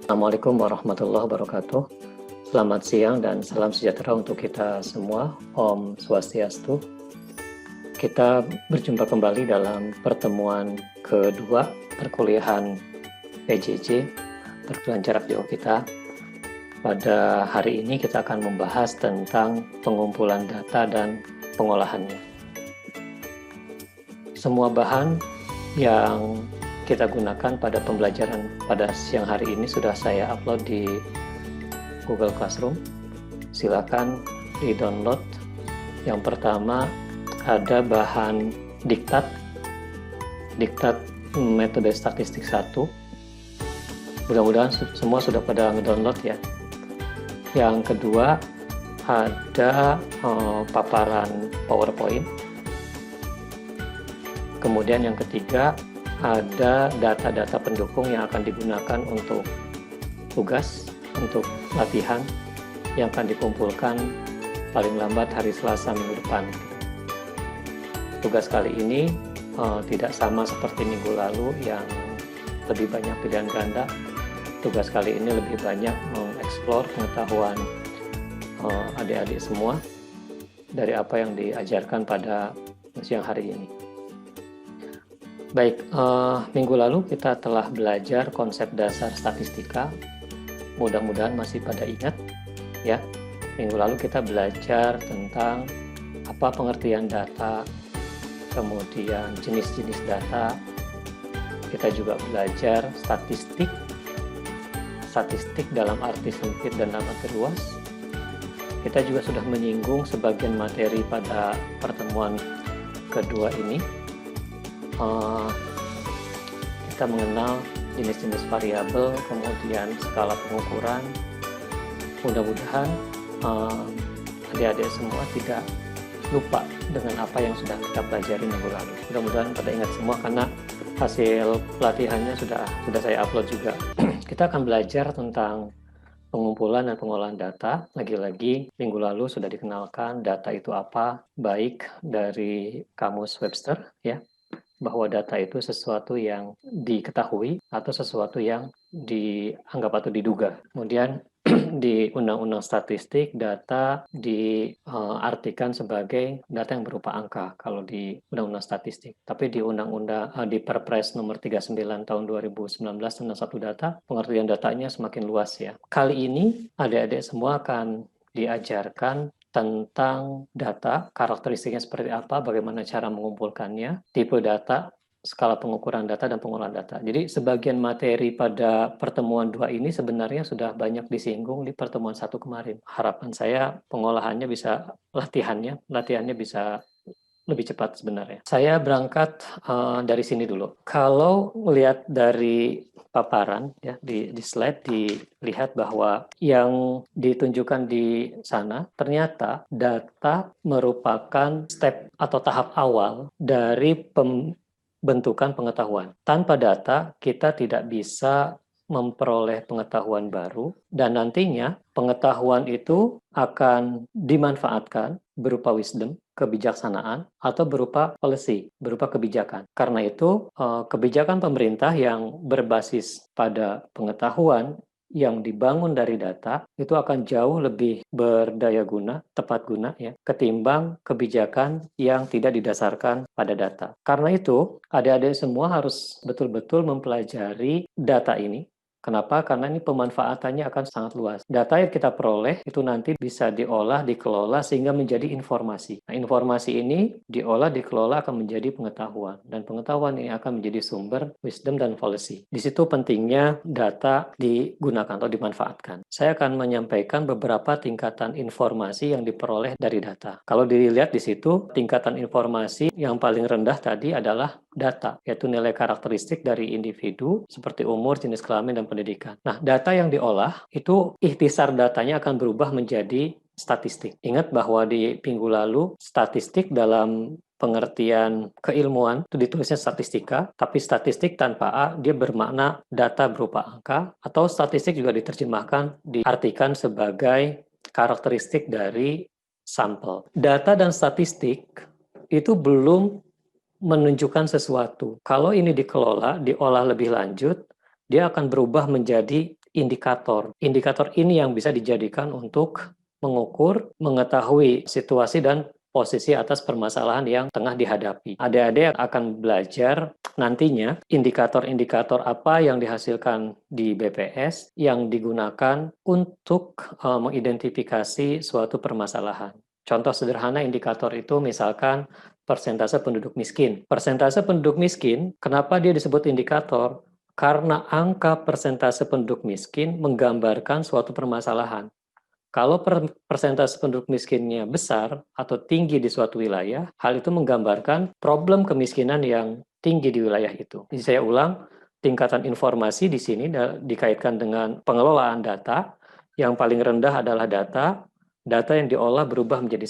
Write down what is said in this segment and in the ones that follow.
Assalamualaikum warahmatullahi wabarakatuh. Selamat siang dan salam sejahtera untuk kita semua. Om Swastiastu. Kita berjumpa kembali dalam pertemuan kedua perkuliahan PJJ, perkuliahan jarak jauh kita. Pada hari ini kita akan membahas tentang pengumpulan data dan pengolahannya. Semua bahan yang kita gunakan pada pembelajaran pada siang hari ini sudah saya upload di Google Classroom. Silakan di-download. Yang pertama ada bahan diktat metode statistik 1. Mudah-mudahan semua sudah pada nge-download ya. Yang kedua ada paparan PowerPoint. Kemudian yang ketiga ada data-data pendukung yang akan digunakan untuk tugas, untuk latihan yang akan dikumpulkan paling lambat hari Selasa minggu depan. Tugas kali ini tidak sama seperti minggu lalu yang lebih banyak pilihan ganda. Tugas kali ini lebih banyak mengeksplor pengetahuan adik-adik semua dari apa yang diajarkan pada siang hari ini. Baik, minggu lalu kita telah belajar konsep dasar statistika. Mudah-mudahan masih pada ingat ya. Minggu lalu kita belajar tentang apa pengertian data, kemudian jenis-jenis data. Kita juga belajar statistik dalam arti sempit dan dalam arti luas. Kita juga sudah menyinggung sebagian materi pada pertemuan kedua ini. Kita mengenal jenis-jenis variabel, kemudian skala pengukuran. Mudah-mudahan adik-adik semua tidak lupa dengan apa yang sudah kita pelajari minggu lalu. Mudah-mudahan pada ingat semua karena hasil pelatihannya sudah saya upload juga. Kita akan belajar tentang pengumpulan dan pengolahan data. Lagi-lagi minggu lalu sudah dikenalkan data itu apa, baik dari kamus Webster ya, bahwa data itu sesuatu yang diketahui atau sesuatu yang dianggap atau diduga. Kemudian di Undang-Undang Statistik, data diartikan sebagai data yang berupa angka kalau di Undang-Undang Statistik. Tapi di di Perpres nomor 39 tahun 2019 tentang satu data, pengertian datanya semakin luas ya. Kali ini adik-adik semua akan diajarkan tentang data, karakteristiknya seperti apa, bagaimana cara mengumpulkannya, tipe data, skala pengukuran data, dan pengolahan data. Jadi sebagian materi pada pertemuan 2 ini sebenarnya sudah banyak disinggung di pertemuan 1 kemarin. Harapan saya pengolahannya bisa, latihannya bisa lebih cepat sebenarnya. Saya berangkat dari sini dulu. Kalau melihat dari paparan ya di slide dilihat bahwa yang ditunjukkan di sana ternyata data merupakan step atau tahap awal dari pembentukan pengetahuan. Tanpa data kita tidak bisa memperoleh pengetahuan baru dan nantinya pengetahuan itu akan dimanfaatkan berupa wisdom, kebijaksanaan, atau berupa policy, berupa kebijakan. Karena itu, kebijakan pemerintah yang berbasis pada pengetahuan yang dibangun dari data itu akan jauh lebih berdaya guna, tepat guna ya, ketimbang kebijakan yang tidak didasarkan pada data. Karena itu, adik-adik semua harus betul-betul mempelajari data ini. Kenapa? Karena ini pemanfaatannya akan sangat luas. Data yang kita peroleh itu nanti bisa diolah, dikelola sehingga menjadi informasi. Nah, informasi ini diolah, dikelola akan menjadi pengetahuan. Dan pengetahuan ini akan menjadi sumber wisdom dan policy. Di situ pentingnya data digunakan atau dimanfaatkan. Saya akan menyampaikan beberapa tingkatan informasi yang diperoleh dari data. Kalau dilihat di situ, tingkatan informasi yang paling rendah tadi adalah data, yaitu nilai karakteristik dari individu seperti umur, jenis kelamin, dan pendidikan. Nah, data yang diolah itu ikhtisar datanya akan berubah menjadi statistik. Ingat bahwa di minggu lalu statistik dalam pengertian keilmuan itu ditulisnya statistika, tapi statistik tanpa A dia bermakna data berupa angka, atau statistik juga diterjemahkan diartikan sebagai karakteristik dari sampel. Data dan statistik itu belum menunjukkan sesuatu. Kalau ini dikelola, diolah lebih lanjut, dia akan berubah menjadi indikator. Indikator ini yang bisa dijadikan untuk mengukur, mengetahui situasi dan posisi atas permasalahan yang tengah dihadapi. Adik-adik akan belajar nantinya indikator-indikator apa yang dihasilkan di BPS yang digunakan untuk mengidentifikasi suatu permasalahan. Contoh sederhana indikator itu misalkan persentase penduduk miskin. Persentase penduduk miskin, kenapa dia disebut indikator? Karena angka persentase penduduk miskin menggambarkan suatu permasalahan. Kalau persentase penduduk miskinnya besar atau tinggi di suatu wilayah, hal itu menggambarkan problem kemiskinan yang tinggi di wilayah itu. Jadi saya ulang, tingkatan informasi di sini dikaitkan dengan pengelolaan data. Yang paling rendah adalah data yang diolah berubah menjadi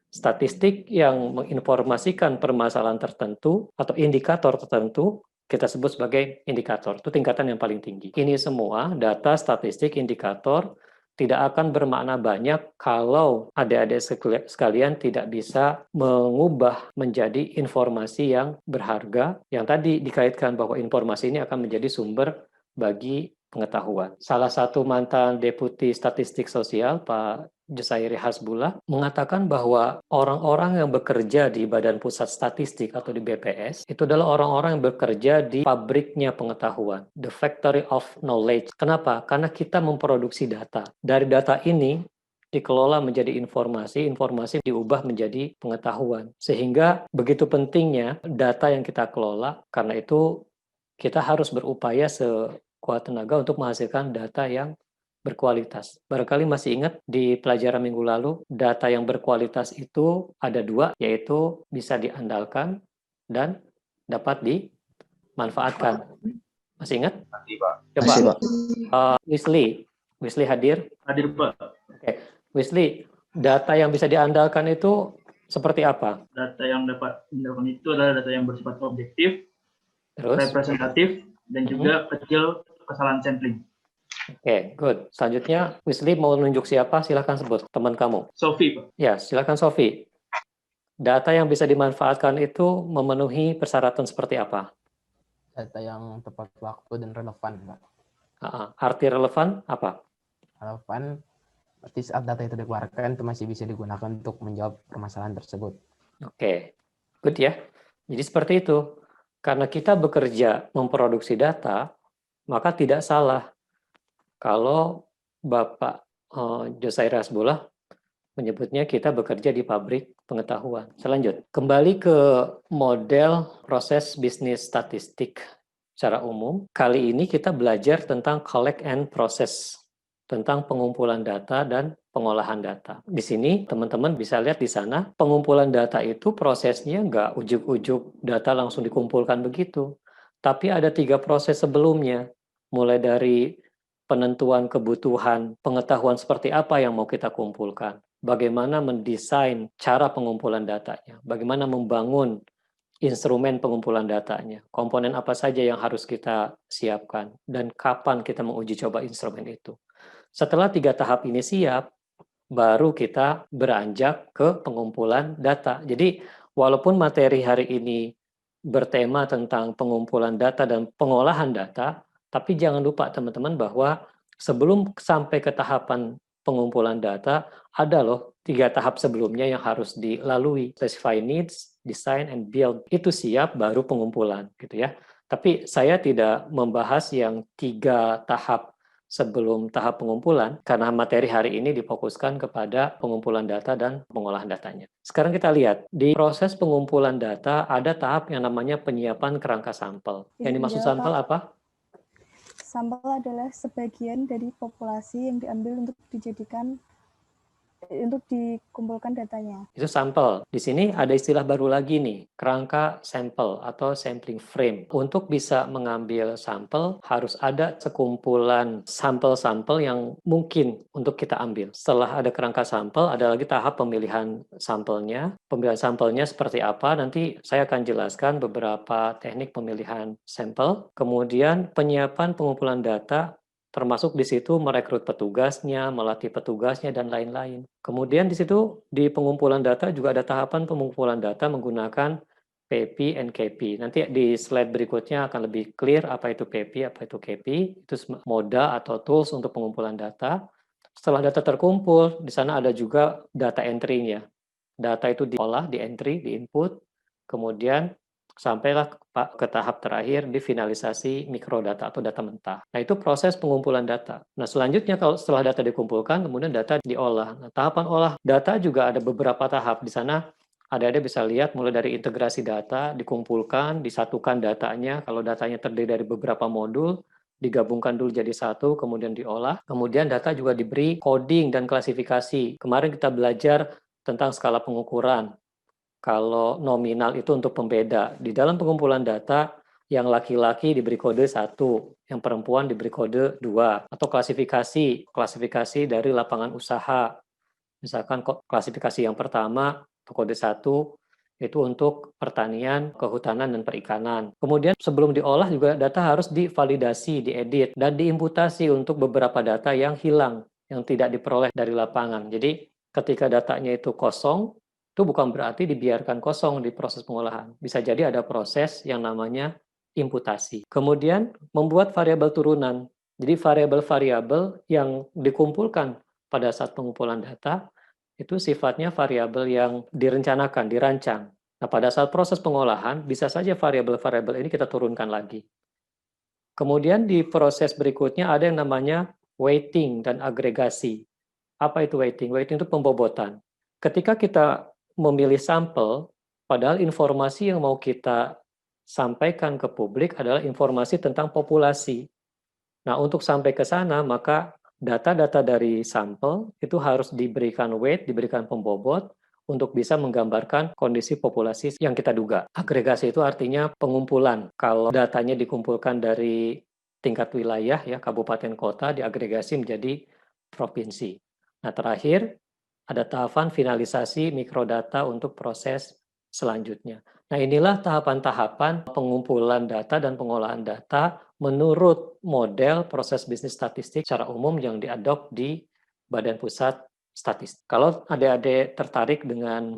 statistik yang menginformasikan permasalahan tertentu atau indikator tertentu, kita sebut sebagai indikator. Itu tingkatan yang paling tinggi. Ini semua data, statistik, indikator tidak akan bermakna banyak kalau adik-adik sekalian tidak bisa mengubah menjadi informasi yang berharga, yang tadi dikaitkan bahwa informasi ini akan menjadi sumber bagi pengetahuan. Salah satu mantan Deputi Statistik Sosial, Pak Josairi Hasbullah, mengatakan bahwa orang-orang yang bekerja di Badan Pusat Statistik atau di BPS itu adalah orang-orang yang bekerja di pabriknya pengetahuan, the factory of knowledge. Kenapa? Karena kita memproduksi data. Dari data ini dikelola menjadi informasi, informasi diubah menjadi pengetahuan. Sehingga begitu pentingnya data yang kita kelola, karena itu kita harus berupaya sekuat tenaga untuk menghasilkan data yang berkualitas. Barangkali masih ingat di pelajaran minggu lalu, data yang berkualitas itu ada dua, yaitu bisa diandalkan dan dapat dimanfaatkan. Masih ingat? Masih, Pak. Coba, Masih, Pak. Wesley hadir? Hadir, Pak. Oke. Wesley, data yang bisa diandalkan itu seperti apa? Data yang dapat diandalkan itu adalah data yang bersifat objektif, Terus? representatif, dan juga kecil kesalahan sampling. Oke, good. Selanjutnya, Wesley mau nunjuk siapa? Silahkan sebut teman kamu. Sophie, Pak. Ya, silakan Sophie. Data yang bisa dimanfaatkan itu memenuhi persyaratan seperti apa? Data yang tepat waktu dan relevan, Pak. Arti relevan apa? Relevan, berarti saat data itu dikeluarkan, itu masih bisa digunakan untuk menjawab permasalahan tersebut. Oke, good ya. Jadi seperti itu. Karena kita bekerja memproduksi data, maka tidak salah kalau Bapak Josairi Hasbullah menyebutnya kita bekerja di pabrik pengetahuan. Selanjut, kembali ke model proses bisnis statistik secara umum. Kali ini kita belajar tentang collect and process, tentang pengumpulan data dan pengolahan data. Di sini teman-teman bisa lihat di sana, pengumpulan data itu prosesnya nggak ujuk-ujuk data langsung dikumpulkan begitu. Tapi ada 3 proses sebelumnya, mulai dari penentuan kebutuhan, pengetahuan seperti apa yang mau kita kumpulkan, bagaimana mendesain cara pengumpulan datanya, bagaimana membangun instrumen pengumpulan datanya, komponen apa saja yang harus kita siapkan, dan kapan kita menguji coba instrumen itu. Setelah 3 tahap ini siap, baru kita beranjak ke pengumpulan data. Jadi, walaupun materi hari ini bertema tentang pengumpulan data dan pengolahan data, tapi jangan lupa teman-teman bahwa sebelum sampai ke tahapan pengumpulan data, ada loh 3 tahap sebelumnya yang harus dilalui. Specify needs, design, and build. Itu siap baru pengumpulan gitu ya. Tapi saya tidak membahas yang 3 tahap sebelum tahap pengumpulan, karena materi hari ini difokuskan kepada pengumpulan data dan pengolahan datanya. Sekarang kita lihat, di proses pengumpulan data ada tahap yang namanya penyiapan kerangka sampel. Yang dimaksud sampel apa? Sampel adalah sebagian dari populasi yang diambil untuk dikumpulkan datanya. Itu sampel. Di sini ada istilah baru lagi nih, kerangka sampel atau sampling frame. Untuk bisa mengambil sampel, harus ada sekumpulan sampel-sampel yang mungkin untuk kita ambil. Setelah ada kerangka sampel, ada lagi tahap pemilihan sampelnya. Pemilihan sampelnya seperti apa, nanti saya akan jelaskan beberapa teknik pemilihan sampel. Kemudian penyiapan pengumpulan data, termasuk di situ merekrut petugasnya, melatih petugasnya, dan lain-lain. Kemudian di situ di pengumpulan data juga ada tahapan pengumpulan data menggunakan PP, and KP. Nanti di slide berikutnya akan lebih clear apa itu PP, apa itu KP. Itu moda atau tools untuk pengumpulan data. Setelah data terkumpul, di sana ada juga data entry-nya. Data itu diolah, di entry, di input, kemudian sampailah ke tahap terakhir di finalisasi mikrodata atau data mentah. Nah, itu proses pengumpulan data. Nah, selanjutnya kalau setelah data dikumpulkan, kemudian data diolah. Nah, tahapan olah data juga ada beberapa tahap. Di sana adik-adik bisa lihat mulai dari integrasi data, dikumpulkan, disatukan datanya. Kalau datanya terdiri dari beberapa modul, digabungkan dulu jadi satu, kemudian diolah. Kemudian data juga diberi coding dan klasifikasi. Kemarin kita belajar tentang skala pengukuran. Kalau nominal itu untuk pembeda. Di dalam pengumpulan data, yang laki-laki diberi kode 1, yang perempuan diberi kode 2. Atau klasifikasi dari lapangan usaha. Misalkan klasifikasi yang pertama, kode 1, itu untuk pertanian, kehutanan, dan perikanan. Kemudian sebelum diolah juga data harus divalidasi, diedit, dan diimputasi untuk beberapa data yang hilang, yang tidak diperoleh dari lapangan. Jadi ketika datanya itu kosong, itu bukan berarti dibiarkan kosong di proses pengolahan. Bisa jadi ada proses yang namanya imputasi. Kemudian membuat variabel turunan. Jadi variabel-variabel yang dikumpulkan pada saat pengumpulan data, itu sifatnya variabel yang direncanakan, dirancang. Nah, pada saat proses pengolahan, bisa saja variabel-variabel ini kita turunkan lagi. Kemudian di proses berikutnya ada yang namanya weighting dan agregasi. Apa itu weighting? Weighting itu pembobotan. Ketika kita memilih sampel, padahal informasi yang mau kita sampaikan ke publik adalah informasi tentang populasi. Nah, untuk sampai ke sana, maka data-data dari sampel itu harus diberikan weight, diberikan pembobot untuk bisa menggambarkan kondisi populasi yang kita duga. Agregasi itu artinya pengumpulan. Kalau datanya dikumpulkan dari tingkat wilayah, ya kabupaten kota, diagregasi menjadi provinsi. Nah, terakhir ada tahapan finalisasi mikrodata untuk proses selanjutnya. Nah, inilah tahapan-tahapan pengumpulan data dan pengolahan data menurut model proses bisnis statistik secara umum yang diadop di Badan Pusat Statistik. Kalau adik-adik tertarik dengan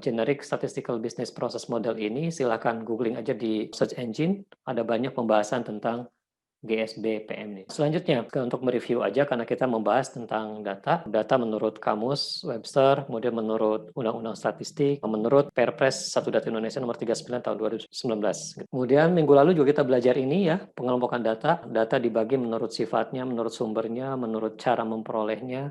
generic statistical business process model ini, silakan googling aja di search engine, ada banyak pembahasan tentang GSB PM ini. Selanjutnya, untuk mereview aja karena kita membahas tentang data. Data menurut Kamus Webster, kemudian menurut Undang-Undang Statistik, menurut Perpres 1 Data Indonesia nomor 39 tahun 2019. Kemudian minggu lalu juga kita belajar ini ya, pengelompokan data. Data dibagi menurut sifatnya, menurut sumbernya, menurut cara memperolehnya,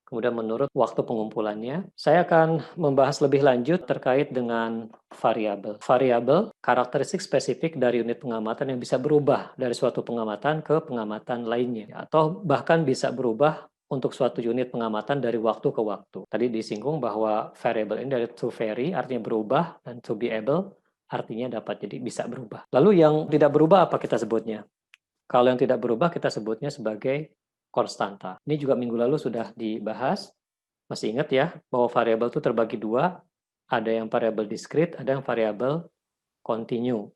kemudian menurut waktu pengumpulannya. Saya akan membahas lebih lanjut terkait dengan variabel. Variabel, karakteristik spesifik dari unit pengamatan yang bisa berubah dari suatu pengamatan ke pengamatan lainnya. Atau bahkan bisa berubah untuk suatu unit pengamatan dari waktu ke waktu. Tadi disinggung bahwa variabel ini dari to vary, artinya berubah, dan to be able, artinya dapat jadi bisa berubah. Lalu yang tidak berubah apa kita sebutnya? Kalau yang tidak berubah kita sebutnya sebagai konstanta. Ini juga minggu lalu sudah dibahas. Masih ingat ya, bahwa variabel itu terbagi dua. Ada yang variabel discrete, ada yang variabel continue.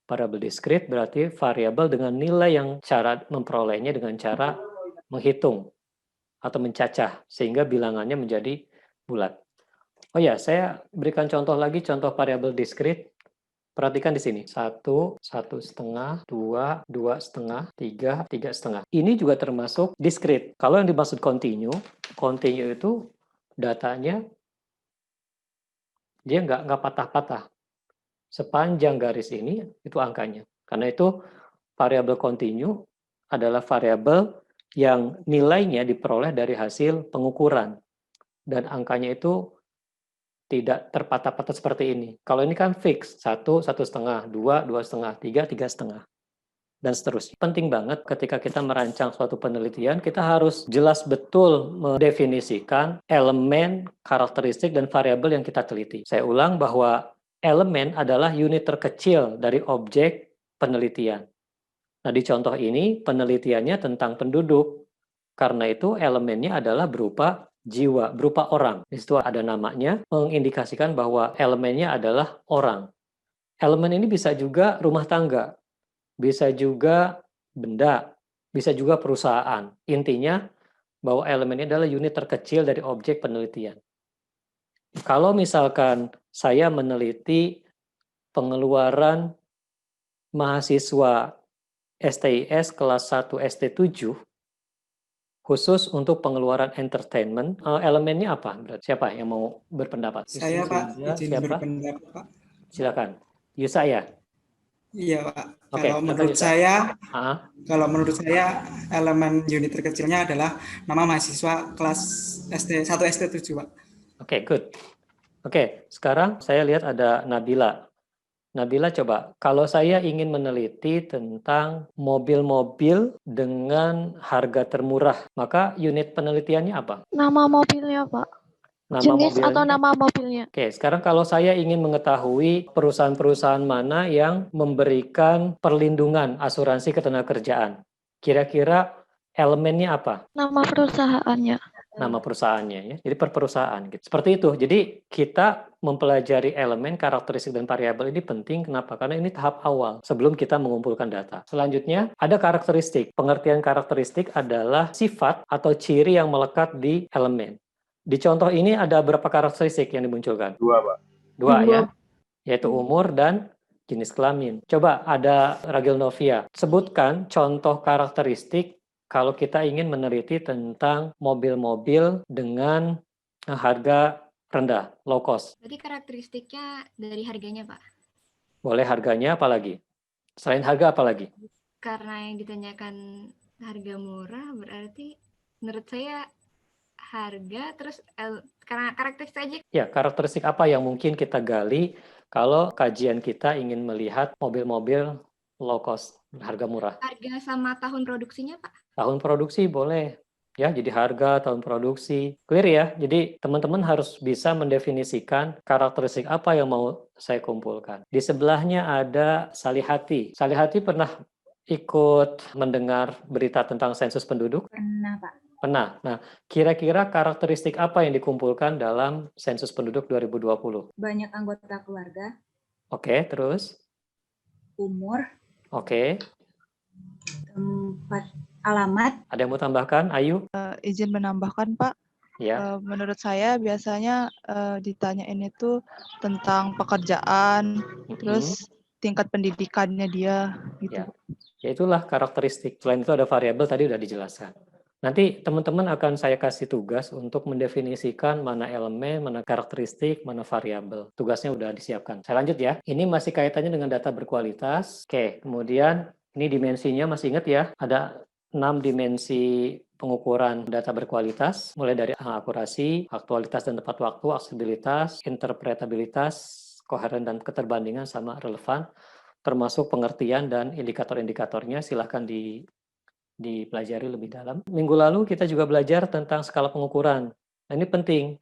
Variabel discrete berarti variabel dengan nilai yang cara memperolehnya dengan cara menghitung atau mencacah, sehingga bilangannya menjadi bulat. Oh ya, saya berikan contoh lagi, contoh variabel discrete. Perhatikan di sini, 1, 1,5, 2, 2,5, 3, 3,5. Ini juga termasuk discrete. Kalau yang dimaksud continue itu datanya dia nggak patah-patah. Sepanjang garis ini itu angkanya. Karena itu variabel continue adalah variabel yang nilainya diperoleh dari hasil pengukuran. Dan angkanya itu tidak terpatah-patah seperti ini. Kalau ini kan fix, 1, 1,5, 2, 2,5, 3, 3,5, dan seterusnya. Penting banget ketika kita merancang suatu penelitian, kita harus jelas betul mendefinisikan elemen, karakteristik, dan variabel yang kita teliti. Saya ulang bahwa elemen adalah unit terkecil dari objek penelitian. Nah, di contoh ini penelitiannya tentang penduduk. Karena itu elemennya adalah berupa jiwa, berupa orang. Di situ ada namanya, mengindikasikan bahwa elemennya adalah orang. Elemen ini bisa juga rumah tangga, bisa juga benda, bisa juga perusahaan. Intinya bahwa elemen ini adalah unit terkecil dari objek penelitian. Kalau misalkan saya meneliti pengeluaran mahasiswa STIS kelas 1 ST7 khusus untuk pengeluaran entertainment. Elemennya apa? Siapa yang mau berpendapat? Saya Pak, Yusa, izin siapa? berpendapat Pak. Silakan. Yusa ya? Iya Pak. Oke, Kalau silakan, menurut Yusa. saya, Ah, elemen unit terkecilnya adalah nama mahasiswa kelas ST1 ST7 Pak. Oke, good. Oke, sekarang saya lihat ada Nabila. Nabila, coba, kalau saya ingin meneliti tentang mobil-mobil dengan harga termurah, maka unit penelitiannya apa? Nama mobilnya, Pak. Nama Jenis mobilnya. atau nama mobilnya? Oke, sekarang kalau saya ingin mengetahui perusahaan-perusahaan mana yang memberikan perlindungan asuransi ketenagakerjaan, kira-kira elemennya apa? Nama perusahaannya. Nama perusahaannya ya. Jadi per perusahaan gitu. Seperti itu. Jadi kita mempelajari elemen, karakteristik dan variabel ini penting. Kenapa? Karena ini tahap awal sebelum kita mengumpulkan data. Selanjutnya ada karakteristik. Pengertian karakteristik adalah sifat atau ciri yang melekat di elemen. Di contoh ini ada berapa karakteristik yang dimunculkan? 2, Pak. 2 ya. Yaitu umur dan jenis kelamin. Coba ada Ragil Novia. Sebutkan contoh karakteristik kalau kita ingin meneliti tentang mobil-mobil dengan harga rendah, low cost. Berarti karakteristiknya dari harganya, Pak? Boleh harganya apa lagi? Selain harga apa lagi? Karena yang ditanyakan harga murah, berarti menurut saya harga, terus karena karakteristik aja. Ya, karakteristik apa yang mungkin kita gali kalau kajian kita ingin melihat mobil-mobil low cost, harga murah. Harga sama tahun produksinya, Pak? Tahun produksi boleh. Ya, jadi harga, tahun produksi. Clear ya? Jadi teman-teman harus bisa mendefinisikan karakteristik apa yang mau saya kumpulkan. Di sebelahnya ada Salihati. Salihati pernah ikut mendengar berita tentang sensus penduduk? Pernah, Pak. Pernah. Nah, kira-kira karakteristik apa yang dikumpulkan dalam sensus penduduk 2020? Banyak anggota keluarga. Oke, terus? Umur. Oke. Tempat alamat. Ada yang mau tambahkan? Ayu? Izin menambahkan, Pak. Ya. Menurut saya biasanya ditanyain itu tentang pekerjaan, terus tingkat pendidikannya dia, gitu. Ya, itulah karakteristik. Selain itu ada variabel, tadi udah dijelaskan. Nanti teman-teman akan saya kasih tugas untuk mendefinisikan mana elemen, mana karakteristik, mana variabel. Tugasnya udah disiapkan. Saya lanjut ya. Ini masih kaitannya dengan data berkualitas. Oke, kemudian ini dimensinya masih ingat ya? Ada 6 dimensi pengukuran data berkualitas, mulai dari akurasi, aktualitas dan tepat waktu, aksesibilitas, interpretabilitas, koheren dan keterbandingan, sama relevan, termasuk pengertian dan indikator-indikatornya. Silahkan dipelajari lebih dalam. Minggu lalu kita juga belajar tentang skala pengukuran. Nah, ini penting.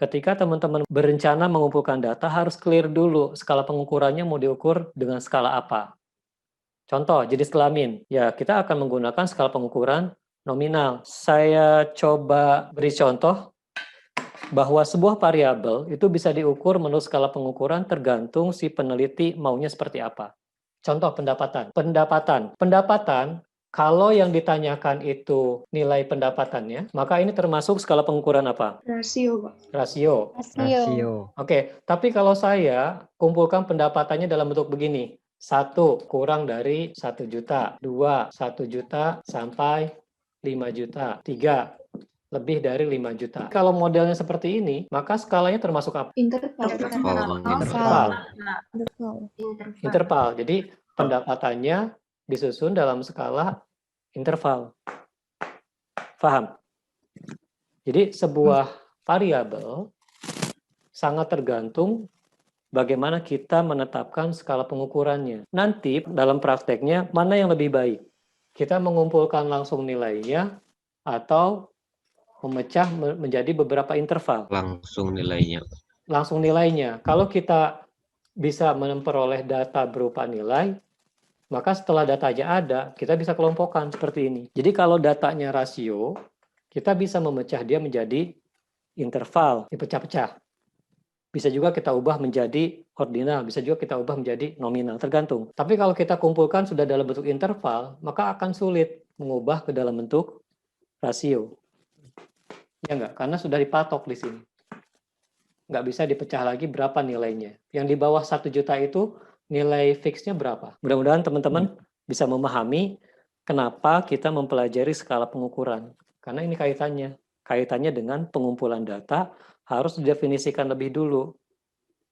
Ketika teman-teman berencana mengumpulkan data, harus clear dulu skala pengukurannya mau diukur dengan skala apa. Contoh, jenis kelamin. Ya, kita akan menggunakan skala pengukuran nominal. Saya coba beri contoh bahwa sebuah variabel itu bisa diukur menurut skala pengukuran tergantung si peneliti maunya seperti apa. Contoh pendapatan. Pendapatan, kalau yang ditanyakan itu nilai pendapatannya, maka ini termasuk skala pengukuran apa? Rasio, Pak. Rasio. Oke, tapi kalau saya kumpulkan pendapatannya dalam bentuk begini. 1 kurang dari 1 juta. 2, 1 juta sampai 5 juta. 3, lebih dari 5 juta. Kalau modelnya seperti ini, maka skalanya termasuk apa? Interval. Jadi pendapatannya disusun dalam skala interval. Paham? Jadi sebuah variabel sangat tergantung bagaimana kita menetapkan skala pengukurannya. Nanti dalam prakteknya mana yang lebih baik? Kita mengumpulkan langsung nilainya atau memecah menjadi beberapa interval? Langsung nilainya. Langsung nilainya. Kalau kita bisa memperoleh data berupa nilai, maka setelah datanya ada, kita bisa kelompokkan seperti ini. Jadi kalau datanya rasio, kita bisa memecah dia menjadi interval, dipecah-pecah. Bisa juga kita ubah menjadi ordinal, bisa juga kita ubah menjadi nominal, tergantung. Tapi kalau kita kumpulkan sudah dalam bentuk interval, maka akan sulit mengubah ke dalam bentuk rasio. Ya enggak? Karena sudah dipatok di sini. Nggak bisa dipecah lagi berapa nilainya. Yang di bawah 1 juta itu nilai fixnya berapa? Mudah-mudahan teman-teman bisa memahami kenapa kita mempelajari skala pengukuran. Karena ini kaitannya dengan pengumpulan data harus didefinisikan lebih dulu.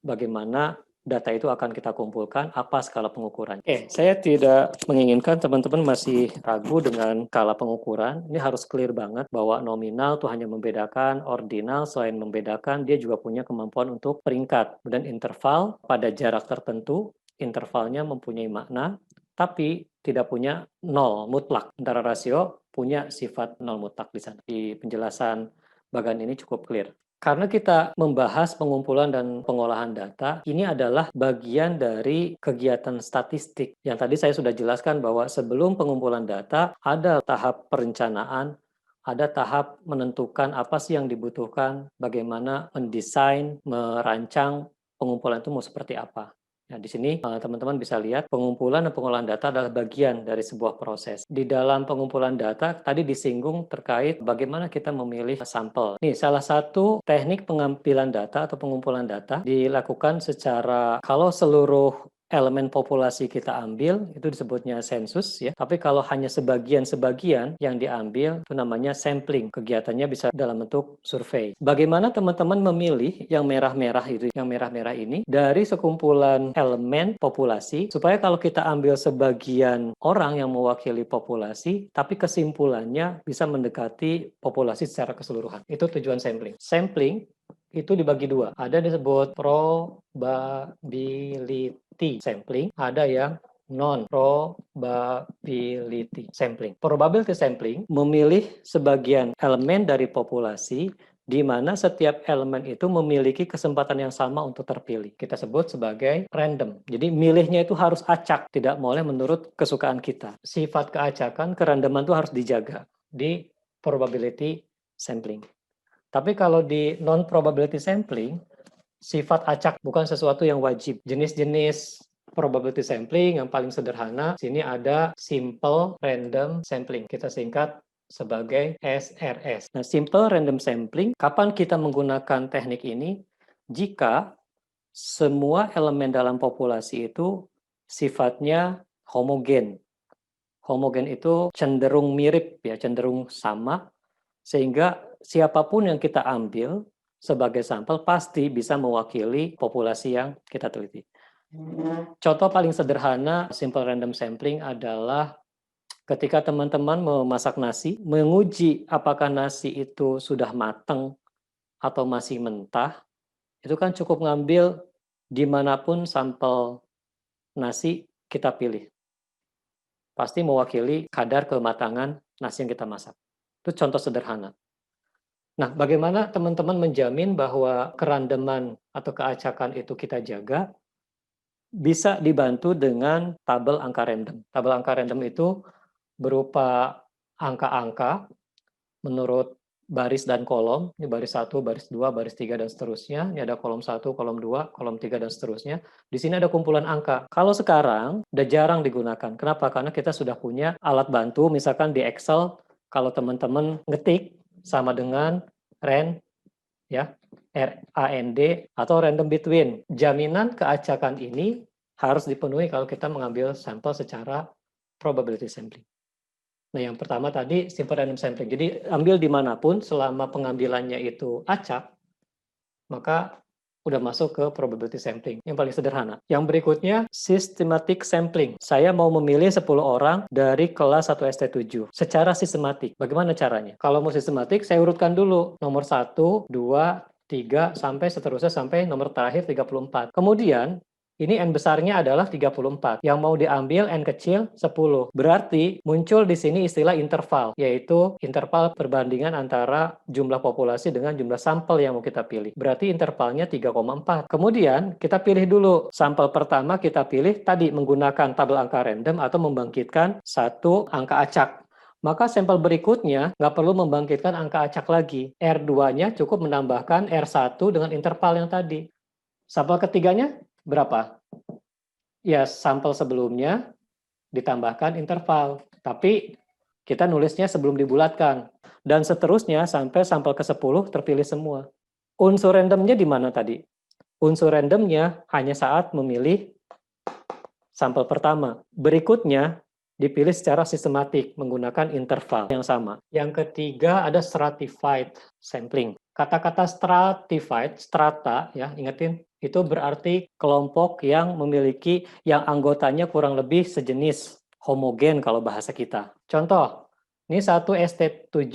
Bagaimana data itu akan kita kumpulkan, apa skala pengukuran. Saya tidak menginginkan teman-teman masih ragu dengan skala pengukuran. Ini harus clear banget bahwa nominal itu hanya membedakan, ordinal selain membedakan, dia juga punya kemampuan untuk peringkat. Dan interval pada jarak tertentu, intervalnya mempunyai makna, tapi tidak punya nol mutlak. Antara rasio punya sifat nol mutlak di sana. Di penjelasan bagian ini cukup clear. Karena kita membahas pengumpulan dan pengolahan data, ini adalah bagian dari kegiatan statistik. Yang tadi saya sudah jelaskan bahwa sebelum pengumpulan data, ada tahap perencanaan, ada tahap menentukan apa sih yang dibutuhkan, bagaimana mendesain, merancang pengumpulan itu mau seperti apa. Nah, di sini teman-teman bisa lihat pengumpulan dan pengolahan data adalah bagian dari sebuah proses. Di dalam pengumpulan data, tadi disinggung terkait bagaimana kita memilih sampel. Nih, salah satu teknik pengambilan data atau pengumpulan data dilakukan secara, kalau seluruh elemen populasi kita ambil, itu disebutnya sensus ya. Tapi kalau hanya sebagian-sebagian yang diambil, itu namanya sampling. Kegiatannya bisa dalam bentuk survei. Bagaimana teman-teman memilih yang merah-merah itu, yang merah-merah ini dari sekumpulan elemen populasi, supaya kalau kita ambil sebagian orang yang mewakili populasi, tapi kesimpulannya bisa mendekati populasi secara keseluruhan. Itu tujuan sampling. Sampling itu dibagi dua. Ada disebut probability sampling, ada yang non-probability sampling. Probability sampling memilih sebagian elemen dari populasi di mana setiap elemen itu memiliki kesempatan yang sama untuk terpilih. Kita sebut sebagai random. Jadi milihnya itu harus acak, tidak boleh menurut kesukaan kita. Sifat keacakan, kerandoman itu harus dijaga di probability sampling. Tapi kalau di non-probability sampling, sifat acak bukan sesuatu yang wajib. Jenis-jenis probability sampling yang paling sederhana, sini ada simple random sampling. Kita singkat sebagai SRS. Nah, simple random sampling, kapan kita menggunakan teknik ini? Jika semua elemen dalam populasi itu sifatnya homogen. Homogen itu cenderung mirip, ya, cenderung sama, sehingga siapapun yang kita ambil sebagai sampel pasti bisa mewakili populasi yang kita teliti. Contoh paling sederhana simple random sampling adalah ketika teman-teman memasak nasi, menguji apakah nasi itu sudah matang atau masih mentah, itu kan cukup ngambil dimanapun sampel nasi kita pilih. Pasti mewakili kadar kematangan nasi yang kita masak. Itu contoh sederhana. Nah, bagaimana teman-teman menjamin bahwa kerandoman atau keacakan itu kita jaga? Bisa dibantu dengan tabel angka random. Tabel angka random itu berupa angka-angka menurut baris dan kolom. Ini baris 1, baris 2, baris 3, dan seterusnya. Ini ada kolom 1, kolom 2, kolom 3, dan seterusnya. Di sini ada kumpulan angka. Kalau sekarang, udah jarang digunakan. Kenapa? Karena kita sudah punya alat bantu, misalkan di Excel, kalau teman-teman ngetik, sama dengan RAND, ya, RAND atau random between. Jaminan keacakan ini harus dipenuhi kalau kita mengambil sampel secara probability sampling. Nah, yang pertama tadi simple random sampling. Jadi ambil dimanapun selama pengambilannya itu acak, maka udah masuk ke probability sampling yang paling sederhana. Yang berikutnya systematic sampling. Saya mau memilih 10 orang dari kelas 1 ST7 secara sistematik. Bagaimana caranya? Kalau mau sistematik, saya urutkan dulu nomor 1, 2, 3 sampai seterusnya sampai nomor terakhir 34. Kemudian ini N besarnya adalah 34. Yang mau diambil N kecil 10. Berarti muncul di sini istilah interval, yaitu interval perbandingan antara jumlah populasi dengan jumlah sampel yang mau kita pilih. Berarti intervalnya 3,4. Kemudian kita pilih dulu. Sampel pertama kita pilih tadi menggunakan tabel angka random atau membangkitkan satu angka acak. Maka sampel berikutnya nggak perlu membangkitkan angka acak lagi. R2-nya cukup menambahkan R1 dengan interval yang tadi. Sampel ketiganya berapa? Ya, sampel sebelumnya ditambahkan interval. Tapi kita nulisnya sebelum dibulatkan. Dan seterusnya sampai sampel ke-10 terpilih semua. Unsur randomnya di mana tadi? Unsur randomnya hanya saat memilih sampel pertama. Berikutnya dipilih secara sistematik menggunakan interval yang sama. Yang ketiga ada stratified sampling. Kata-kata stratified, strata ya, ingetin, itu berarti kelompok yang memiliki yang anggotanya kurang lebih sejenis, homogen kalau bahasa kita. Contoh, ini satu ST7.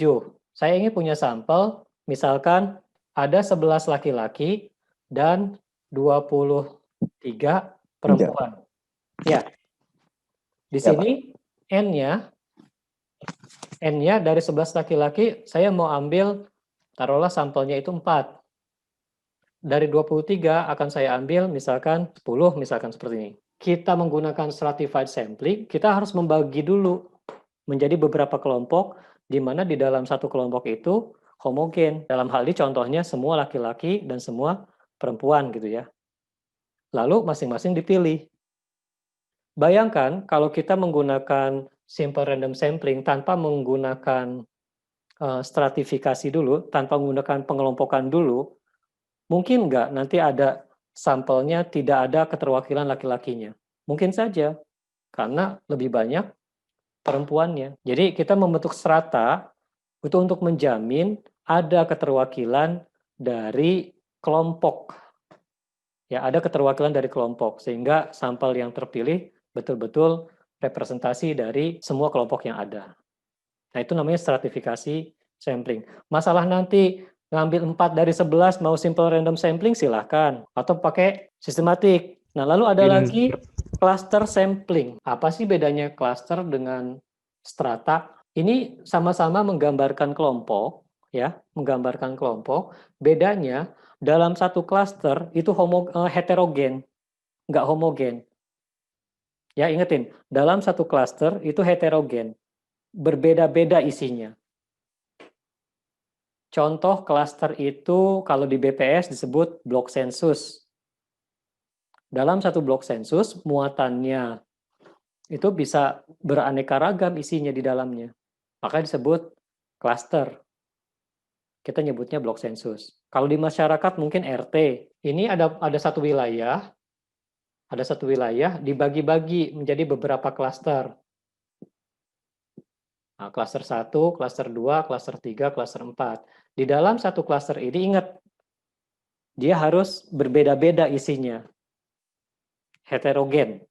Saya ingin punya sampel, misalkan ada 11 laki-laki dan 23 perempuan. Ya. Di sini N-nya dari 11 laki-laki, saya mau ambil, taruhlah sampelnya itu 4. Dari 23 akan saya ambil misalkan 10, misalkan seperti ini. Kita menggunakan stratified sampling, kita harus membagi dulu menjadi beberapa kelompok, di mana di dalam satu kelompok itu homogen. Dalam hal ini contohnya semua laki-laki dan semua perempuan gitu ya. Lalu masing-masing dipilih. Bayangkan kalau kita menggunakan simple random sampling tanpa menggunakan stratifikasi dulu, tanpa menggunakan pengelompokan dulu, mungkin nggak nanti ada sampelnya tidak ada keterwakilan laki-lakinya? Mungkin saja, karena lebih banyak perempuannya. Jadi kita membentuk strata itu untuk menjamin ada keterwakilan dari kelompok. Ya, ada keterwakilan dari kelompok, sehingga sampel yang terpilih betul-betul representasi dari semua kelompok yang ada. Nah, itu namanya stratifikasi sampling. Masalah nanti ngambil 4 dari 11 mau simple random sampling silahkan, atau pakai sistematik. Nah, lalu ada lagi cluster sampling. Apa sih bedanya cluster dengan strata? Ini sama-sama menggambarkan kelompok, ya, menggambarkan kelompok. Bedanya dalam satu cluster itu heterogen, nggak homogen. Ya, ingetin, dalam satu cluster itu heterogen, berbeda-beda isinya. Contoh cluster itu kalau di BPS disebut blok sensus. Dalam satu blok sensus, muatannya itu bisa beraneka ragam isinya di dalamnya. Maka disebut cluster. Kita nyebutnya blok sensus. Kalau di masyarakat mungkin RT. Ini ada satu wilayah, dibagi-bagi menjadi beberapa klaster. Nah, klaster 1, klaster 2, klaster 3, klaster 4. Di dalam satu klaster ini ingat, dia harus berbeda-beda isinya. Heterogen.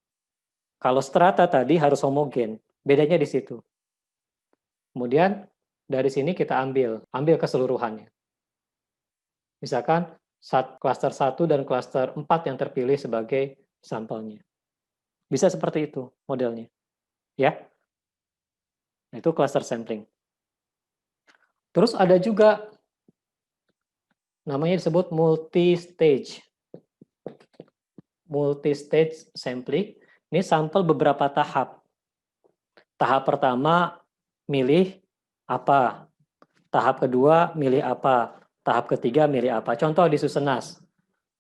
Kalau strata tadi harus homogen. Bedanya di situ. Kemudian dari sini kita ambil keseluruhannya. Misalkan klaster 1 dan klaster 4 yang terpilih sebagai sampelnya. Bisa seperti itu modelnya. Ya. Itu cluster sampling. Terus ada juga namanya disebut multi-stage. Multi-stage sampling. Ini sampel beberapa tahap. Tahap pertama milih apa? Tahap kedua milih apa? Tahap ketiga milih apa? Contoh di Susenas.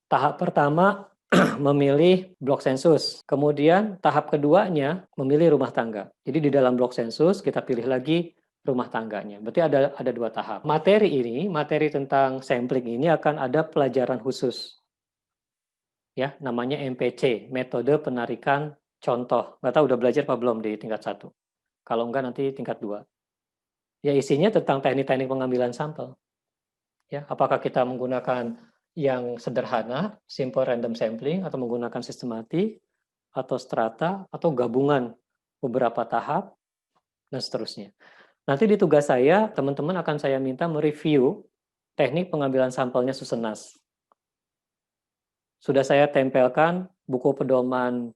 Tahap pertama memilih blok sensus. Kemudian tahap keduanya memilih rumah tangga. Jadi di dalam blok sensus kita pilih lagi rumah tangganya. Berarti ada 2 tahap. Materi tentang sampling ini akan ada pelajaran khusus. Ya, namanya MPC, metode penarikan contoh. Nggak tahu udah belajar apa belum di tingkat 1. Kalau enggak nanti tingkat 2. Ya, isinya tentang teknik-teknik pengambilan sampel. Ya, apakah kita menggunakan yang sederhana, simple random sampling, atau menggunakan sistematik, atau strata, atau gabungan beberapa tahap, dan seterusnya. Nanti di tugas saya, teman-teman akan saya minta mereview teknik pengambilan sampelnya Susenas. Sudah saya tempelkan buku pedoman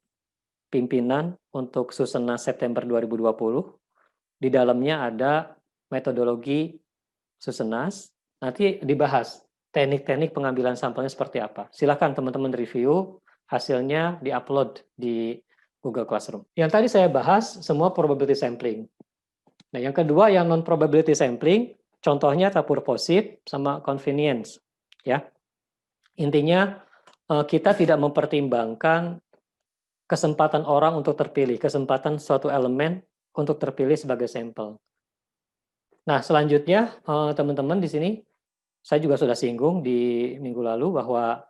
pimpinan untuk Susenas September 2020. Di dalamnya ada metodologi Susenas. Nanti dibahas teknik-teknik pengambilan sampelnya seperti apa. Silakan teman-teman review, hasilnya di-upload di Google Classroom. Yang tadi saya bahas semua probability sampling. Nah, yang kedua yang non-probability sampling, contohnya purposive sama convenience. Ya. Intinya, kita tidak mempertimbangkan kesempatan orang untuk terpilih, kesempatan suatu elemen untuk terpilih sebagai sampel. Nah, selanjutnya, teman-teman di sini, saya juga sudah singgung di minggu lalu bahwa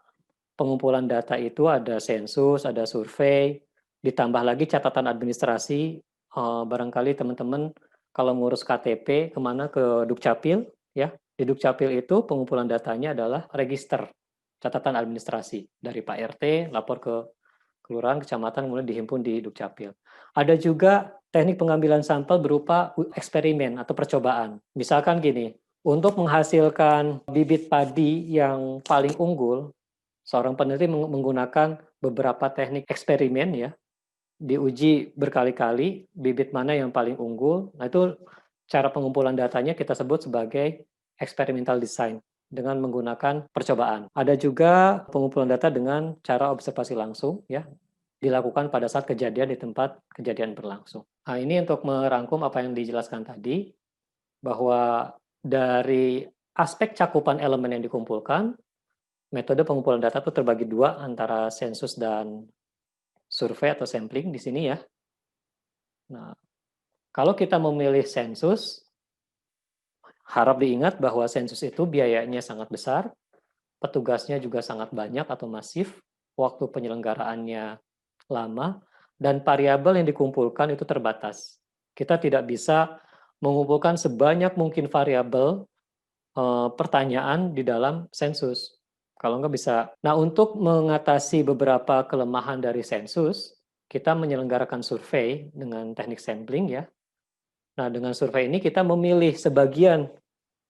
pengumpulan data itu ada sensus, ada survei. Di ditambah lagi catatan administrasi, barangkali teman-teman kalau ngurus KTP kemana ke Dukcapil, ya. Di Dukcapil itu pengumpulan datanya adalah register catatan administrasi dari Pak RT lapor ke kelurahan, kecamatan, kemudian dihimpun di Dukcapil. Ada juga teknik pengambilan sampel berupa eksperimen atau percobaan. Misalkan gini, untuk menghasilkan bibit padi yang paling unggul, seorang peneliti menggunakan beberapa teknik eksperimen ya, diuji berkali-kali bibit mana yang paling unggul. Nah itu cara pengumpulan datanya kita sebut sebagai experimental design dengan menggunakan percobaan. Ada juga pengumpulan data dengan cara observasi langsung ya, dilakukan pada saat kejadian di tempat kejadian berlangsung. Nah, ini untuk merangkum apa yang dijelaskan tadi, bahwa dari aspek cakupan elemen yang dikumpulkan, metode pengumpulan data itu terbagi dua antara sensus dan survei atau sampling di sini ya. Nah, kalau kita memilih sensus, harap diingat bahwa sensus itu biayanya sangat besar, petugasnya juga sangat banyak atau masif, waktu penyelenggaraannya lama, dan variabel yang dikumpulkan itu terbatas. Kita tidak bisa mengumpulkan sebanyak mungkin variabel pertanyaan di dalam sensus. Kalau nggak bisa. Nah, untuk mengatasi beberapa kelemahan dari sensus, kita menyelenggarakan survei dengan teknik sampling ya. Nah, dengan survei ini kita memilih sebagian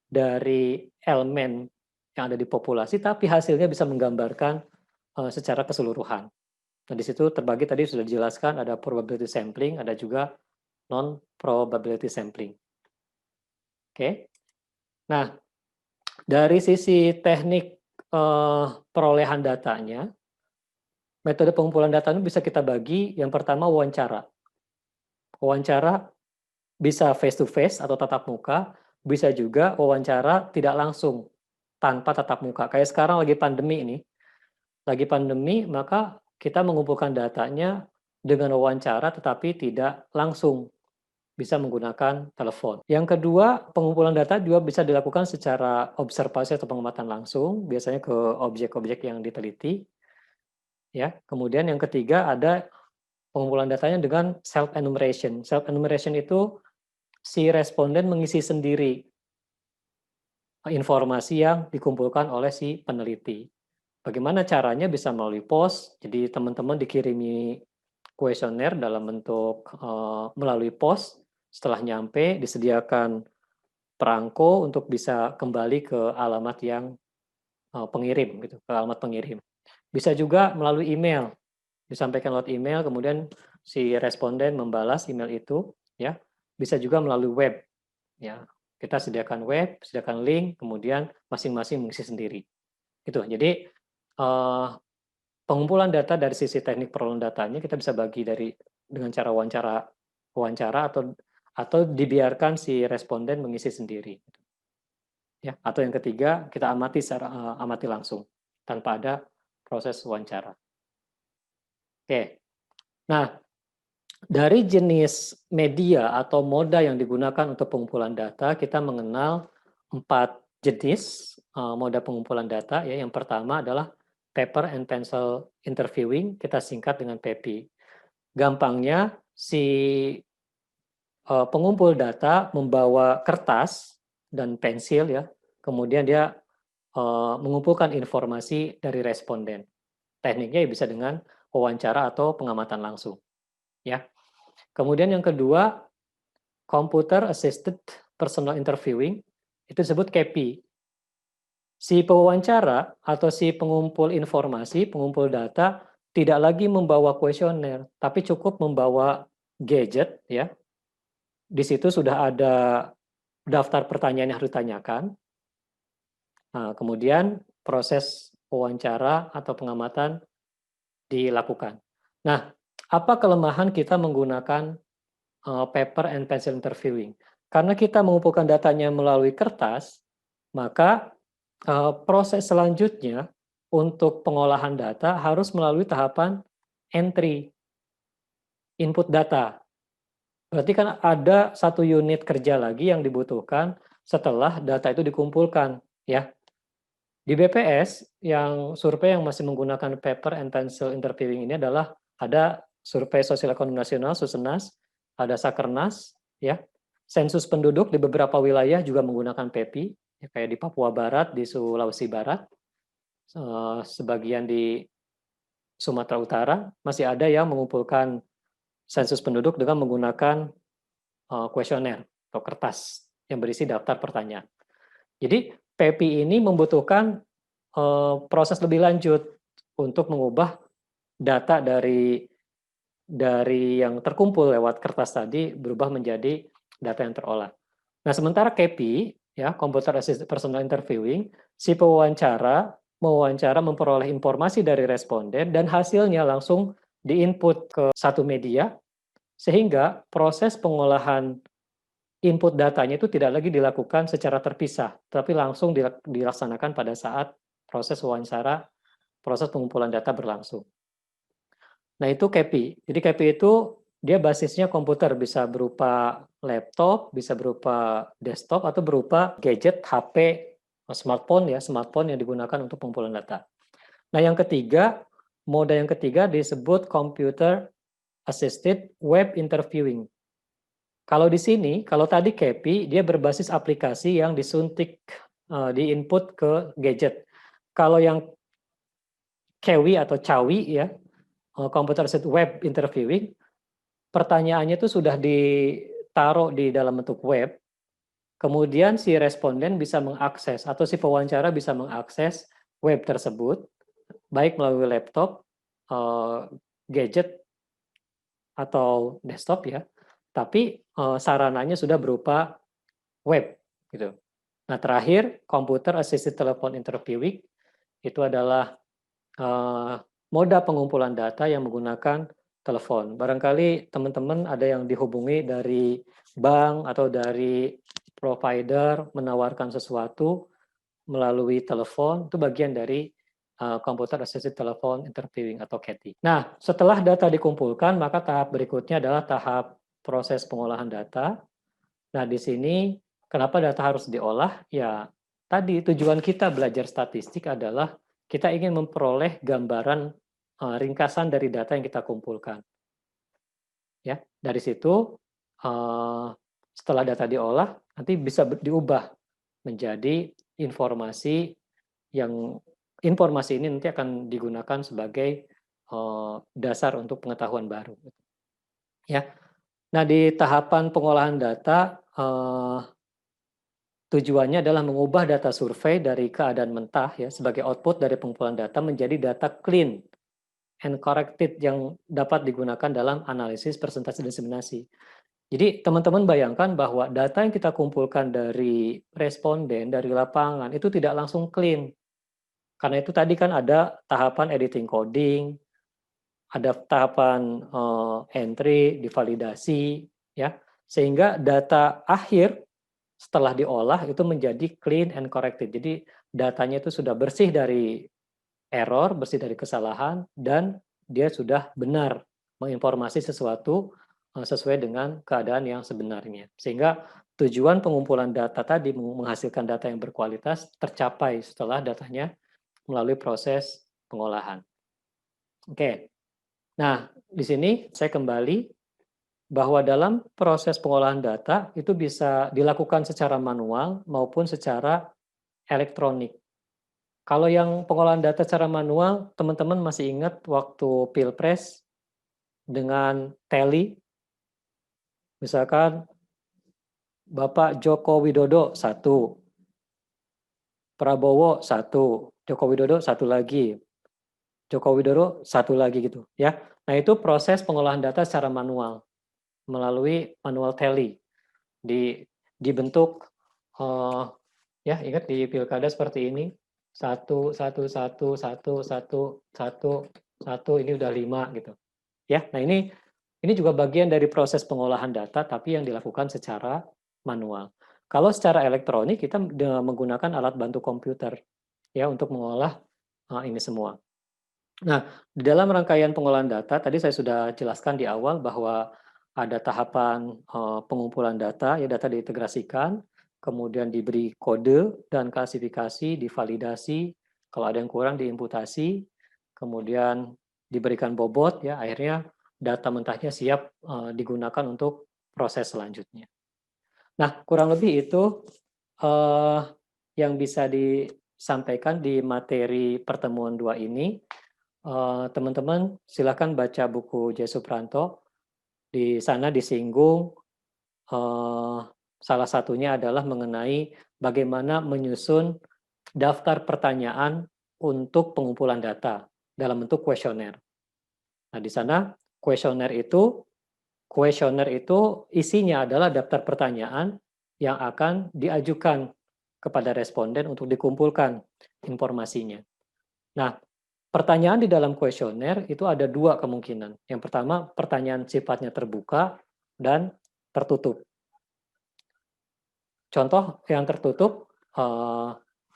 dari elemen yang ada di populasi, tapi hasilnya bisa menggambarkan secara keseluruhan. Nah, di situ terbagi tadi sudah dijelaskan, ada probability sampling, ada juga non-probability sampling. Oke. Nah, dari sisi teknik perolehan datanya, metode pengumpulan data ini bisa kita bagi, yang pertama wawancara. Wawancara bisa face to face atau tatap muka, bisa juga wawancara tidak langsung tanpa tatap muka. Kayak sekarang lagi pandemi ini. Lagi pandemi, maka kita mengumpulkan datanya dengan wawancara tetapi tidak langsung, bisa menggunakan telepon. Yang kedua, pengumpulan data juga bisa dilakukan secara observasi atau pengamatan langsung, biasanya ke objek-objek yang diteliti. Ya, kemudian yang ketiga ada pengumpulan datanya dengan self enumeration. Self enumeration itu si responden mengisi sendiri informasi yang dikumpulkan oleh si peneliti. Bagaimana caranya? Bisa melalui pos, jadi teman-teman dikirimi kuesioner dalam bentuk melalui pos, setelah nyampe disediakan perangko untuk bisa kembali ke alamat yang pengirim, gitu, ke alamat pengirim. Bisa juga melalui email, disampaikan lewat email, kemudian si responden membalas email itu, ya. Bisa juga melalui web, ya. Kita sediakan web, sediakan link, kemudian masing-masing mengisi sendiri. Gitu. Jadi pengumpulan data dari sisi teknik perolehan datanya kita bisa bagi dengan cara wawancara atau dibiarkan si responden mengisi sendiri. Ya, atau yang ketiga kita amati langsung tanpa ada proses wawancara. Oke. Nah, dari jenis media atau moda yang digunakan untuk pengumpulan data, kita mengenal 4 jenis moda pengumpulan data. Ya, yang pertama adalah paper and pencil interviewing, kita singkat dengan PEPI. Gampangnya, si pengumpul data membawa kertas dan pensil, ya, kemudian dia mengumpulkan informasi dari responden. Tekniknya bisa dengan wawancara atau pengamatan langsung. Ya. Kemudian yang kedua, computer assisted personal interviewing, itu disebut CAPI. Si pewawancara atau si pengumpul informasi, pengumpul data tidak lagi membawa kuesioner, tapi cukup membawa gadget, ya. Di situ sudah ada daftar pertanyaan yang harus ditanyakan. Nah, kemudian proses wawancara atau pengamatan dilakukan. Nah, apa kelemahan kita menggunakan paper and pencil interviewing? Karena kita mengumpulkan datanya melalui kertas, maka proses selanjutnya untuk pengolahan data harus melalui tahapan entry, input data. Berarti kan ada satu unit kerja lagi yang dibutuhkan setelah data itu dikumpulkan, ya. Di BPS, yang survei yang masih menggunakan paper and pencil interviewing ini adalah ada Survei Sosial Ekonomi Nasional Susenas, ada Sakernas, ya. Sensus penduduk di beberapa wilayah juga menggunakan PEPI, ya, kayak di Papua Barat, di Sulawesi Barat, sebagian di Sumatera Utara, masih ada yang mengumpulkan sensus penduduk dengan menggunakan kuesioner atau kertas yang berisi daftar pertanyaan. Jadi PEPI ini membutuhkan proses lebih lanjut untuk mengubah data dari yang terkumpul lewat kertas tadi berubah menjadi data yang terolah. Nah, sementara KPI, ya, Computer Assisted Personal Interviewing, si pewawancara memperoleh informasi dari responden dan hasilnya langsung diinput ke satu media, sehingga proses pengolahan input datanya itu tidak lagi dilakukan secara terpisah, tapi langsung dilaksanakan pada saat proses wawancara, proses pengumpulan data berlangsung. Nah, itu KPI. Jadi KPI itu dia basisnya komputer, bisa berupa laptop, bisa berupa desktop, atau berupa gadget, HP, smartphone yang digunakan untuk pengumpulan data. Nah, mode yang ketiga disebut Computer Assisted Web Interviewing. Kalau di sini, kalau tadi KPI, dia berbasis aplikasi yang disuntik, diinput ke gadget. Kalau yang KEWI atau CAWI, ya, Computer Assisted Web Interviewing, pertanyaannya itu sudah ditaruh di dalam bentuk web, kemudian si responden bisa mengakses, atau si pewawancara bisa mengakses web tersebut, baik melalui laptop, gadget, atau desktop, ya, tapi sarananya sudah berupa web, gitu. Nah, terakhir, Computer Assisted Telephone Interviewing itu adalah moda pengumpulan data yang menggunakan telepon. Barangkali teman-teman ada yang dihubungi dari bank atau dari provider menawarkan sesuatu melalui telepon, itu bagian dari Computer Assisted Telephone Interviewing atau CATI. Nah, setelah data dikumpulkan, maka tahap berikutnya adalah tahap proses pengolahan data. Nah, di sini kenapa data harus diolah? Ya, tadi tujuan kita belajar statistik adalah kita ingin memperoleh gambaran ringkasan dari data yang kita kumpulkan. Ya, dari situ setelah data diolah, nanti bisa diubah menjadi informasi ini nanti akan digunakan sebagai dasar untuk pengetahuan baru. Ya, nah di tahapan pengolahan data tujuannya adalah mengubah data survei dari keadaan mentah, ya, sebagai output dari pengumpulan data menjadi data clean and corrected yang dapat digunakan dalam analisis presentasi dan diseminasi. Jadi teman-teman bayangkan bahwa data yang kita kumpulkan dari responden, dari lapangan, itu tidak langsung clean. Karena itu tadi kan ada tahapan editing coding, ada tahapan entry, divalidasi, ya, sehingga data akhir setelah diolah itu menjadi clean and corrected. Jadi datanya itu sudah bersih dari error, bersih dari kesalahan, dan dia sudah benar menginformasi sesuatu sesuai dengan keadaan yang sebenarnya. Sehingga tujuan pengumpulan data tadi menghasilkan data yang berkualitas tercapai setelah datanya melalui proses pengolahan. Oke. Nah, di sini saya kembali bahwa dalam proses pengolahan data itu bisa dilakukan secara manual maupun secara elektronik. Kalau yang pengolahan data secara manual, teman-teman masih ingat waktu Pilpres dengan tally, misalkan Bapak Joko Widodo 1, Prabowo 1, Joko Widodo 1 lagi, Joko Widodo 1 lagi gitu, ya. Nah, itu proses pengolahan data secara manual melalui manual tally dibentuk ya, ingat di pilkada seperti ini, 1 1 1 1 1 1 ini udah 5 gitu, ya. Nah, ini juga bagian dari proses pengolahan data tapi yang dilakukan secara manual. Kalau secara elektronik kita menggunakan alat bantu komputer, ya, untuk mengolah ini semua. Nah, di dalam rangkaian pengolahan data tadi saya sudah jelaskan di awal bahwa ada tahapan pengumpulan data, ya, data diintegrasikan, kemudian diberi kode dan klasifikasi, divalidasi, kalau ada yang kurang diimputasi, kemudian diberikan bobot, ya, akhirnya data mentahnya siap digunakan untuk proses selanjutnya. Nah, kurang lebih itu yang bisa disampaikan di materi pertemuan 2 ini. Teman-teman silakan baca buku J. Supranto. Di sana disinggung salah satunya adalah mengenai bagaimana menyusun daftar pertanyaan untuk pengumpulan data dalam bentuk kuesioner. Nah, di sana kuesioner itu isinya adalah daftar pertanyaan yang akan diajukan kepada responden untuk dikumpulkan informasinya. Nah, pertanyaan di dalam kuesioner itu ada 2 kemungkinan. Yang pertama, pertanyaan sifatnya terbuka dan tertutup. Contoh yang tertutup,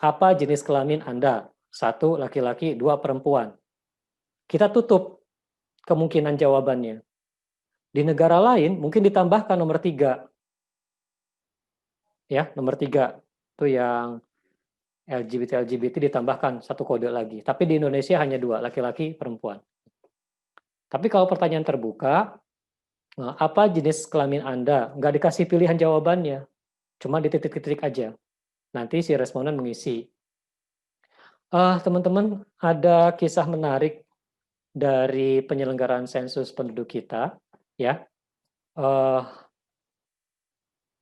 apa jenis kelamin Anda? 1 laki-laki, 2 perempuan. Kita tutup kemungkinan jawabannya. Di negara lain mungkin ditambahkan nomor 3. Ya, nomor 3 itu yang LGBT ditambahkan 1 kode lagi. Tapi di Indonesia hanya 2, laki-laki, perempuan. Tapi kalau pertanyaan terbuka, apa jenis kelamin Anda? Nggak dikasih pilihan jawabannya, cuma dititik-titik aja. Nanti si responden mengisi. Teman-teman, ada kisah menarik dari penyelenggaraan sensus penduduk kita, ya.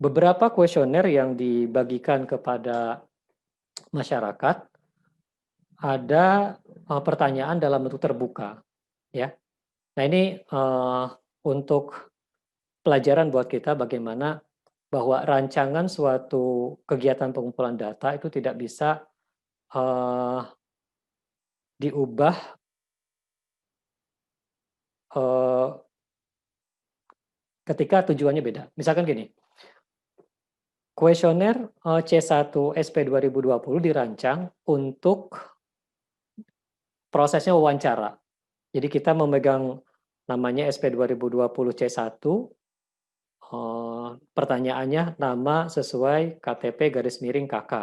Beberapa kuesioner yang dibagikan kepada masyarakat ada pertanyaan dalam bentuk terbuka, ya. Nah, ini untuk pelajaran buat kita bagaimana bahwa rancangan suatu kegiatan pengumpulan data itu tidak bisa diubah ketika tujuannya beda. Misalkan gini, kuesioner C1 SP 2020 dirancang untuk prosesnya wawancara. Jadi kita memegang namanya SP 2020 C1, pertanyaannya nama sesuai KTP _KK.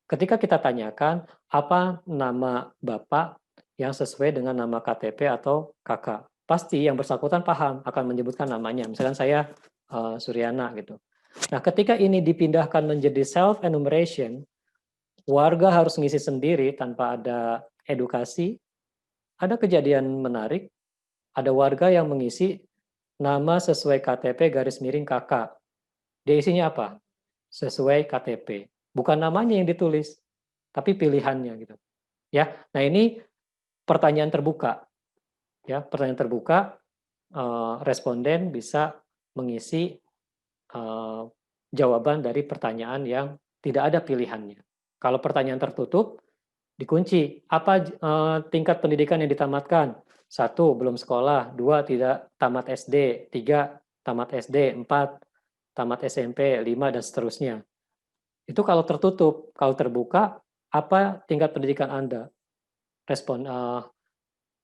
Ketika kita tanyakan apa nama Bapak yang sesuai dengan nama KTP atau KK, pasti yang bersangkutan paham akan menyebutkan namanya. Misalkan saya Suryana gitu. Nah, ketika ini dipindahkan menjadi self enumeration, warga harus ngisi sendiri tanpa ada edukasi. Ada kejadian menarik, ada warga yang mengisi nama sesuai KTP _KK. Dia isinya apa? Sesuai KTP. Bukan namanya yang ditulis, tapi pilihannya gitu. Ya, nah ini pertanyaan terbuka. Ya, pertanyaan terbuka, responden bisa mengisi jawaban dari pertanyaan yang tidak ada pilihannya. Kalau pertanyaan tertutup, dikunci. Apa tingkat pendidikan yang ditamatkan? 1, belum sekolah. 2, tidak tamat SD. 3, tamat SD. 4, tamat SMP. 5, dan seterusnya. Itu kalau tertutup. Kalau terbuka, apa tingkat pendidikan Anda?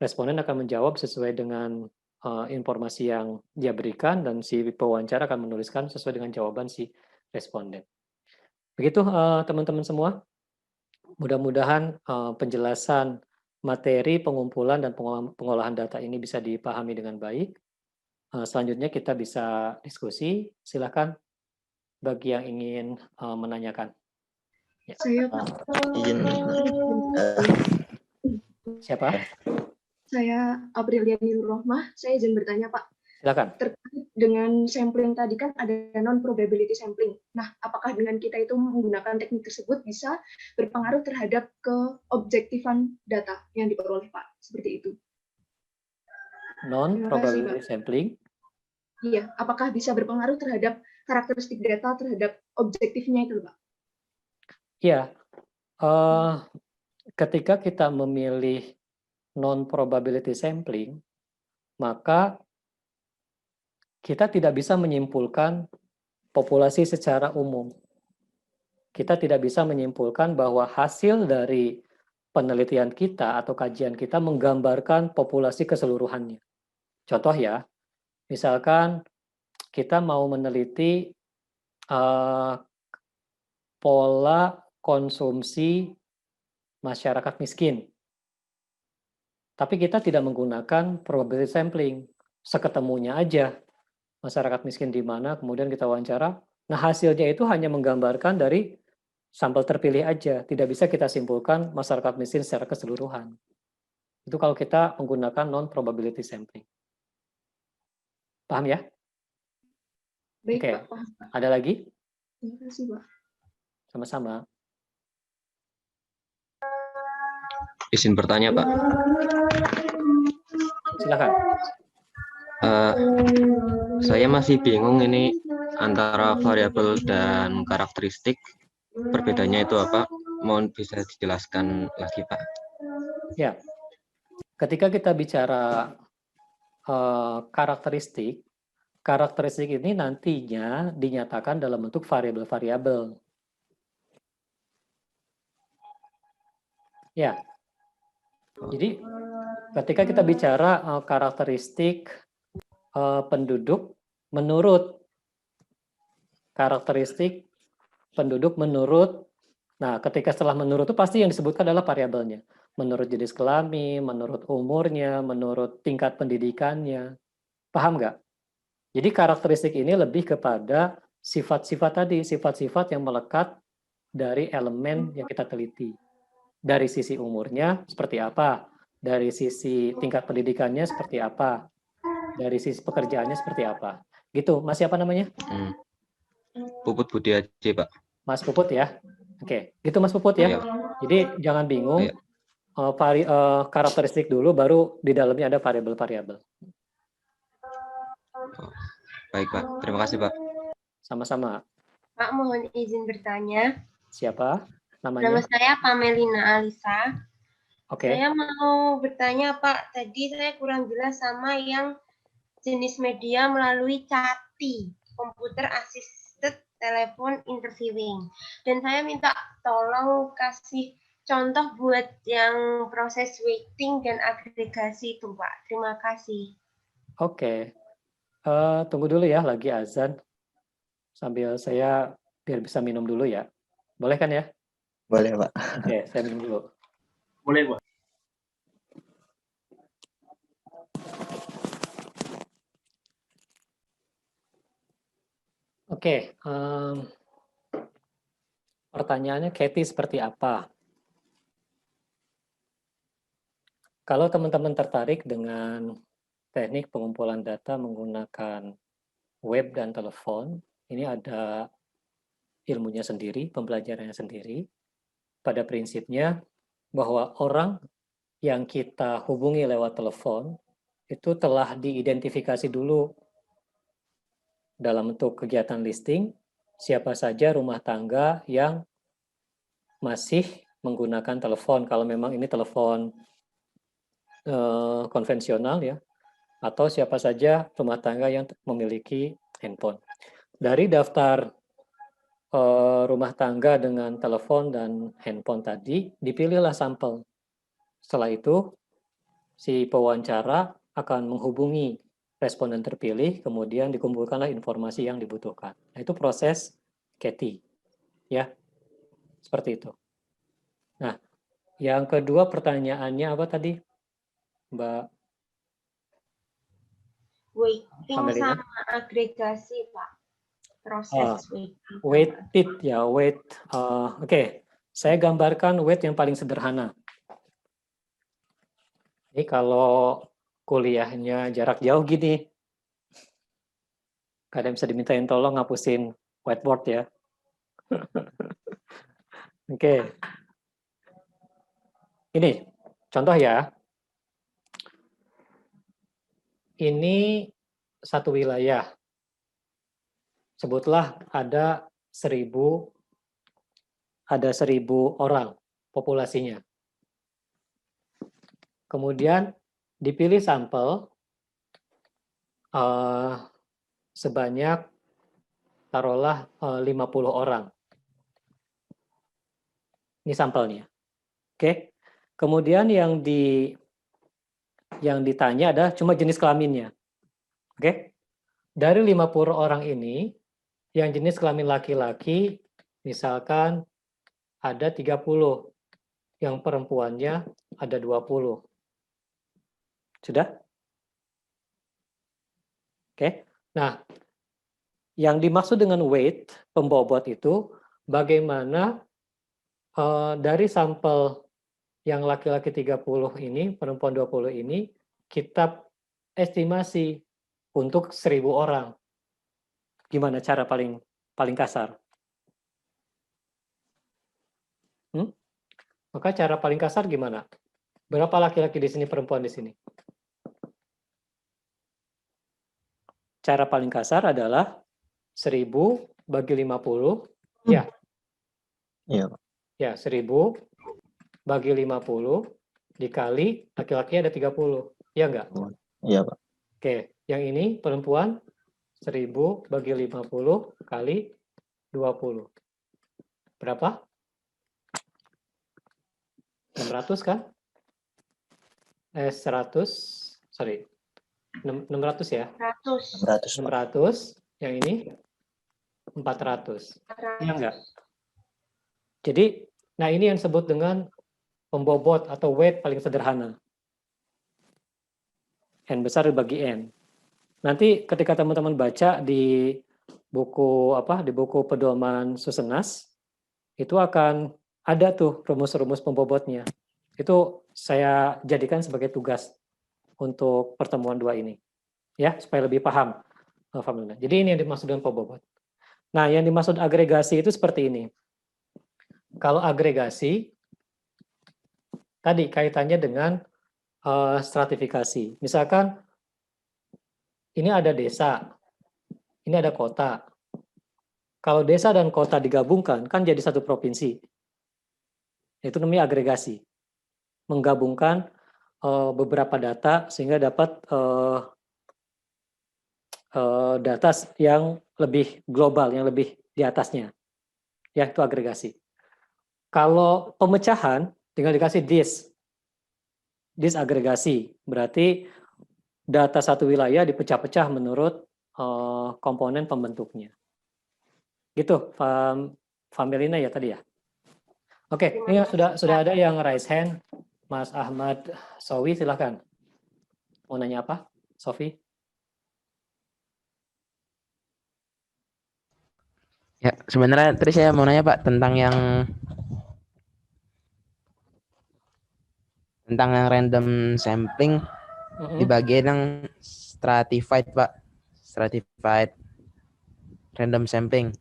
Responden akan menjawab sesuai dengan informasi yang dia berikan, dan si pewawancara akan menuliskan sesuai dengan jawaban si responden. Begitu teman-teman semua. Mudah-mudahan penjelasan materi pengumpulan dan pengolahan data ini bisa dipahami dengan baik. Selanjutnya kita bisa diskusi. Silakan bagi yang ingin menanyakan. Ya. Saya izin. Siapa? Saya Aprilia Nurrohmah. Saya izin bertanya, Pak. Silakan. Terkait dengan sampling tadi kan ada non-probability sampling. Nah, apakah dengan kita itu menggunakan teknik tersebut bisa berpengaruh terhadap keobjektifan data yang diperoleh, Pak? Seperti itu. Non-probability sampling? Iya, apakah bisa berpengaruh terhadap karakteristik data, terhadap objektifnya itu, Pak? Iya. Ketika kita memilih non-probability sampling, maka kita tidak bisa menyimpulkan populasi secara umum. Kita tidak bisa menyimpulkan bahwa hasil dari penelitian kita atau kajian kita menggambarkan populasi keseluruhannya. Contoh ya, misalkan kita mau meneliti pola konsumsi masyarakat miskin. Tapi kita tidak menggunakan probability sampling. seketemunya aja masyarakat miskin di mana, kemudian kita wawancara. Nah, hasilnya itu hanya menggambarkan dari sampel terpilih aja, tidak bisa kita simpulkan masyarakat miskin secara keseluruhan. Itu kalau kita menggunakan non-probability sampling. Paham ya? Baik, Oke. Pak. Paham, Pak. Ada lagi? Terima kasih, Pak. Sama-sama. Izin bertanya, Pak. Silakan. Saya masih bingung ini antara variabel dan karakteristik. Perbedaannya itu apa? Mohon bisa dijelaskan lagi, Pak. Ya. Ketika kita bicara karakteristik ini nantinya dinyatakan dalam bentuk variabel-variabel. Ya. Jadi ketika kita bicara karakteristik penduduk menurut karakteristik penduduk menurut, nah ketika setelah menurut itu pasti yang disebutkan adalah variabelnya. Menurut jenis kelamin, menurut umurnya, menurut tingkat pendidikannya. Paham nggak? Jadi karakteristik ini lebih kepada sifat-sifat tadi, sifat-sifat yang melekat dari elemen yang kita teliti. Dari sisi umurnya seperti apa, dari sisi tingkat pendidikannya seperti apa, dari sisi pekerjaannya seperti apa. Gitu, Mas siapa namanya? Puput Budi Haji, Pak. Mas Puput ya. Oke, gitu Mas Puput ya. Iya. Jadi jangan bingung, Iya. karakteristik dulu, baru di dalamnya ada variabel-variabel. Baik, Pak. Terima kasih, Pak. Sama-sama. Pak, mohon izin bertanya. Siapa Nama namanya? saya Pamelina Alisa. Oke. Saya mau bertanya, Pak. Tadi saya kurang jelas sama yang jenis media melalui CATI, Computer Assisted Telephone Interviewing. Dan saya minta tolong kasih contoh buat yang proses weighting dan agregasi itu, Pak. Terima kasih. Oke. Tunggu dulu ya, lagi azan. Sambil saya biar bisa minum dulu ya. Boleh kan ya? Boleh, Pak. Oke, saya minum dulu. Boleh, Pak. Oke, pertanyaannya Katie seperti apa? Kalau teman-teman tertarik dengan teknik pengumpulan data menggunakan web dan telepon, ini ada ilmunya sendiri, pembelajarannya sendiri. Pada prinsipnya bahwa orang yang kita hubungi lewat telepon itu telah diidentifikasi dulu dalam bentuk kegiatan listing, siapa saja rumah tangga yang masih menggunakan telepon, kalau memang ini telepon konvensional ya, atau siapa saja rumah tangga yang memiliki handphone. Dari daftar rumah tangga dengan telepon dan handphone tadi, dipilihlah sampel. Setelah itu, si pewawancara akan menghubungi responden terpilih, kemudian dikumpulkanlah informasi yang dibutuhkan. Nah, itu proses CATI. Ya, seperti itu. Nah, yang kedua pertanyaannya apa tadi, Mbak? Weighting Pamelina? sama agregasi, Pak. Proses weighting. Weighted ya, weight. Oke, saya gambarkan weight yang paling sederhana. Ini kalau kuliahnya jarak jauh gini, kadang bisa dimintain tolong ngapusin whiteboard ya. Oke. Ini contoh ya. Ini satu wilayah. Sebutlah ada 1.000 orang populasinya. Kemudian dipilih sampel sebanyak taruhlah 50 orang. Ini sampelnya. Oke. Kemudian yang ditanya adalah cuma jenis kelaminnya. Oke. Dari 50 orang ini yang jenis kelamin laki-laki misalkan ada 30, yang perempuannya ada 20. Sudah? Oke. Nah, yang dimaksud dengan weight, pembobot itu bagaimana dari sampel yang laki-laki 30 ini, perempuan 20 ini, kita estimasi untuk 1.000 orang. Gimana cara paling kasar? Maka cara paling kasar gimana? Berapa laki-laki di sini, perempuan di sini? Cara paling kasar adalah 1.000 bagi 50. Ya. Iya, Pak. Ya, 1.000 bagi 50 dikali laki-laki ada 30. Iya enggak? Iya, Pak. Oke, yang ini perempuan 1.000 bagi 50 kali 20. Berapa? 600 kan? 100, sorry. 600 ya? 600. Yang ini 400. Iya enggak? Jadi, nah ini yang disebut dengan pembobot atau weight paling sederhana. N besar dibagi N. Nanti ketika teman-teman baca di buku di buku pedoman Susenas, itu akan ada tuh rumus-rumus pembobotnya. Itu saya jadikan sebagai tugas untuk pertemuan 2 ini. Ya, supaya lebih paham formulanya. Jadi ini yang dimaksud dengan pembobot. Nah, yang dimaksud agregasi itu seperti ini. Kalau agregasi, tadi kaitannya dengan stratifikasi. Misalkan, ini ada desa, ini ada kota. Kalau desa dan kota digabungkan, kan jadi satu provinsi. Itu namanya agregasi. Menggabungkan beberapa data sehingga dapat data yang lebih global, yang lebih di atasnya. Ya, itu agregasi. Kalau pemecahan, tinggal dikasih disagregasi. Berarti data satu wilayah dipecah-pecah menurut komponen pembentuknya. Gitu, Familina ya tadi ya? Oke, ini sudah ada yang raise hand. Mas Ahmad Sowi, silakan. Mau nanya apa, Sofi? Ya, sebenarnya tadi saya mau nanya Pak tentang yang random sampling di bagian yang stratified Pak, stratified random sampling.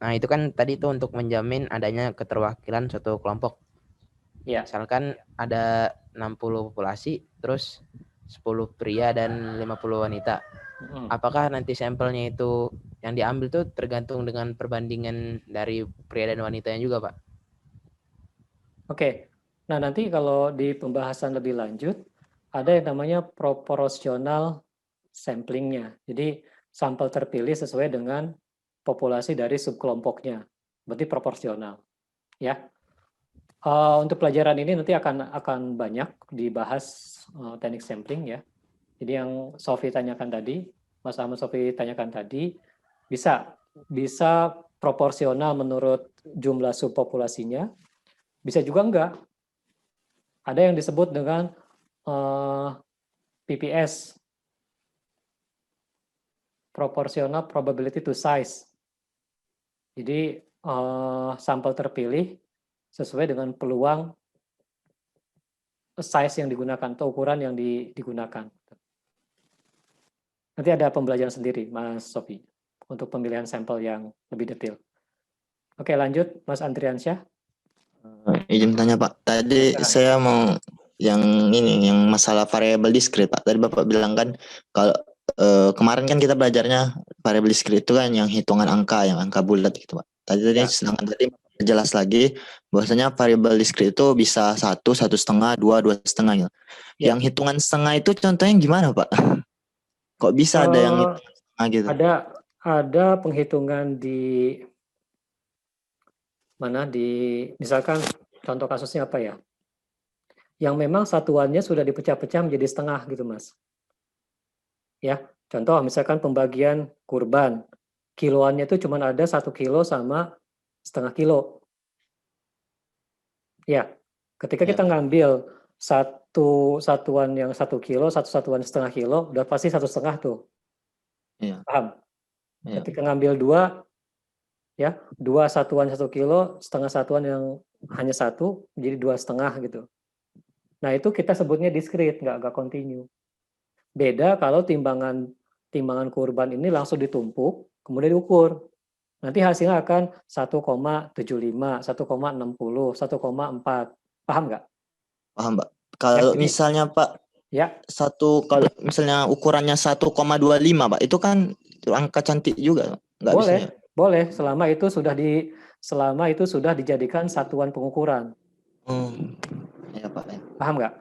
Nah itu kan tadi itu untuk menjamin adanya keterwakilan suatu kelompok. Ya. Misalkan ada 60 populasi, terus 10 pria dan 50 wanita. Apakah nanti sampelnya itu yang diambil tuh tergantung dengan perbandingan dari pria dan wanitanya juga Pak? Oke. Nah, nanti kalau di pembahasan lebih lanjut, ada yang namanya proporsional samplingnya. Jadi, sampel terpilih sesuai dengan populasi dari subkelompoknya. Berarti proporsional. Ya. Untuk pelajaran ini nanti akan banyak dibahas teknik sampling ya. Jadi yang Sofi tanyakan tadi, Mas Ahmad Sofi tanyakan tadi, bisa proporsional menurut jumlah subpopulasinya, bisa juga enggak. Ada yang disebut dengan PPS, proportional probability to size. Jadi sampel terpilih sesuai dengan peluang size yang digunakan atau ukuran yang digunakan. Nanti ada pembelajaran sendiri, Mas Sofi, untuk pemilihan sampel yang lebih detail. Oke, lanjut, Mas Andriansyah. Izin tanya Pak, tadi saya mau yang masalah variabel discrete Pak. Tadi Bapak bilang kan kalau kemarin kan kita belajarnya variabel discrete itu kan yang hitungan angka, yang angka bulat gitu Pak. Sedangkan tadi jelas lagi bahwasanya variabel discrete itu bisa 1, 1,5, 2, 2,5 gitu. Yang hitungan setengah itu contohnya gimana Pak? Kok bisa ada yang setengah gitu? Ada penghitungan di mana, misalkan contoh kasusnya apa ya? Yang memang satuannya sudah dipecah-pecah menjadi setengah gitu Mas. Ya, contoh misalkan pembagian kurban, kiloannya itu cuma ada 1 kilo sama setengah kilo. Ya, ketika kita ngambil satu satuan yang 1 kilo, satu satuan setengah kilo, udah pasti 1,5 tuh. Iya. Paham? Iya. Ketika ngambil 2, ya 2 satuan 1 kilo, setengah satuan yang hanya 1, jadi 2,5 gitu. Nah itu kita sebutnya diskrit, nggak kontinu. Beda kalau timbangan kurban ini langsung ditumpuk, kemudian diukur. Nanti hasilnya akan 1,75, 1,60, 1,4. Paham nggak? Paham, Pak. Kalau jadi- misalnya Pak, Ya, kalau misalnya ukurannya 1,25 Pak, itu kan angka cantik juga, Pak. Nggak bisa ya? boleh selama itu sudah dijadikan satuan pengukuran. Ya Pak. Ya. Paham nggak?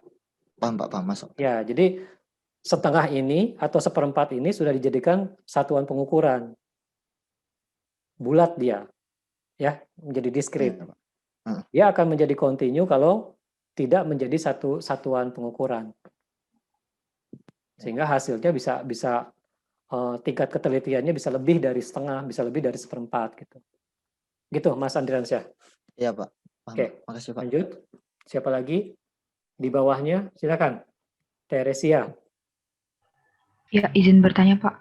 Paham Pak, paham masuk. Ya, jadi setengah ini atau seperempat ini sudah dijadikan satuan pengukuran. Bulat dia, ya, menjadi diskrit. Dia akan menjadi kontinu kalau tidak menjadi satuan pengukuran. Sehingga hasilnya bisa tingkat ketelitiannya bisa lebih dari setengah, bisa lebih dari seperempat gitu. Gitu, Mas Andriansyah. Iya Pak. Paham, Oke, Pak. Makasih Pak. lanjut. Siapa lagi? Di bawahnya, silakan. Teresia. Ya, izin bertanya Pak.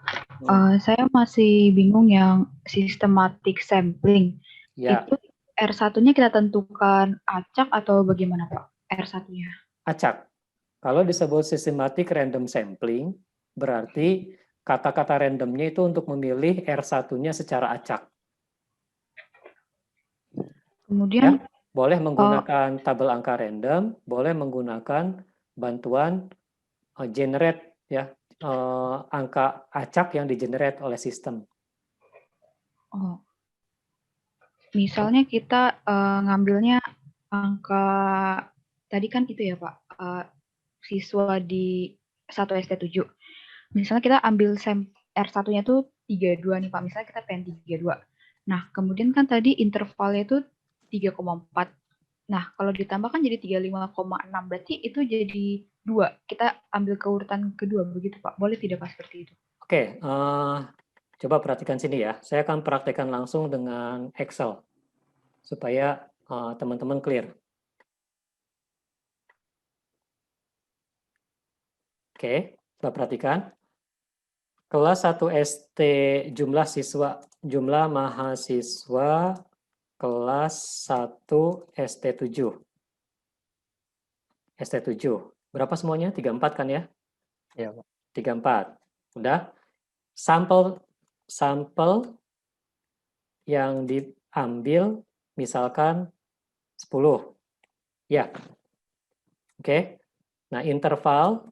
Saya masih bingung yang systematic sampling. Ya. Itu R1-nya kita tentukan acak atau bagaimana Pak? R1-nya. Acak. Kalau disebut systematic random sampling, berarti kata-kata randomnya itu untuk memilih R1-nya secara acak. Kemudian Ya, boleh menggunakan tabel angka random, boleh menggunakan bantuan generate, ya, angka acak yang di-generate oleh sistem. Oh. Misalnya kita ngambilnya angka tadi kan itu ya Pak, siswa di 1 ST7. Misalnya kita ambil R1-nya tuh 32 nih Pak, misalnya kita pengen 32. Nah, kemudian kan tadi intervalnya itu 3,4. Nah, kalau ditambahkan jadi 35,6, berarti itu jadi 2. Kita ambil keurutan kedua, begitu Pak. Boleh tidak Pak seperti itu? Oke, coba perhatikan sini ya. Saya akan praktekkan langsung dengan Excel, supaya teman-teman clear. Oke, coba perhatikan. Kelas 1 ST jumlah mahasiswa kelas 1 ST7. ST7. Berapa semuanya? 34 kan ya? Iya, Pak. 34. Udah. Sampel yang diambil misalkan 10. Ya. Oke. Nah, interval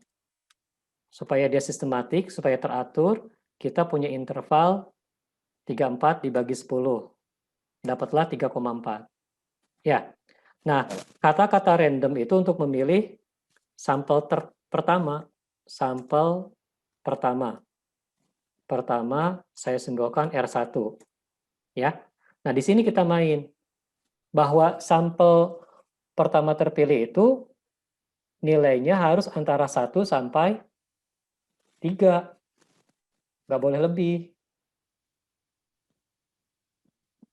supaya dia sistematik, supaya teratur, kita punya interval 34 dibagi 10. Dapatlah 3,4. Ya. Nah, kata-kata random itu untuk memilih sampel pertama. Sampel pertama. Pertama, saya simbolkan R1. Ya. Nah, di sini kita main. Bahwa sampel pertama terpilih itu nilainya harus antara 1 sampai 3. Nggak boleh lebih.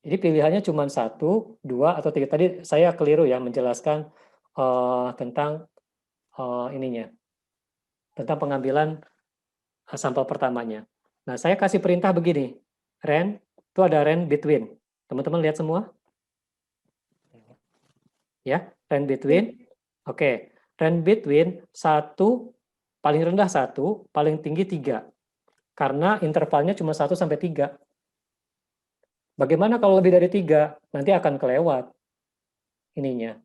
Jadi pilihannya cuma 1, 2, atau 3. Tadi saya keliru ya menjelaskan tentang ininya. Tentang pengambilan sampel pertamanya. Nah, saya kasih perintah begini. Ran, itu ada ran between. Teman-teman lihat semua? Ya, ran between. Oke, ran between 1, paling rendah 1, paling tinggi 3. Karena intervalnya cuma 1 sampai 3. Bagaimana kalau lebih dari 3? Nanti akan kelewat ininya.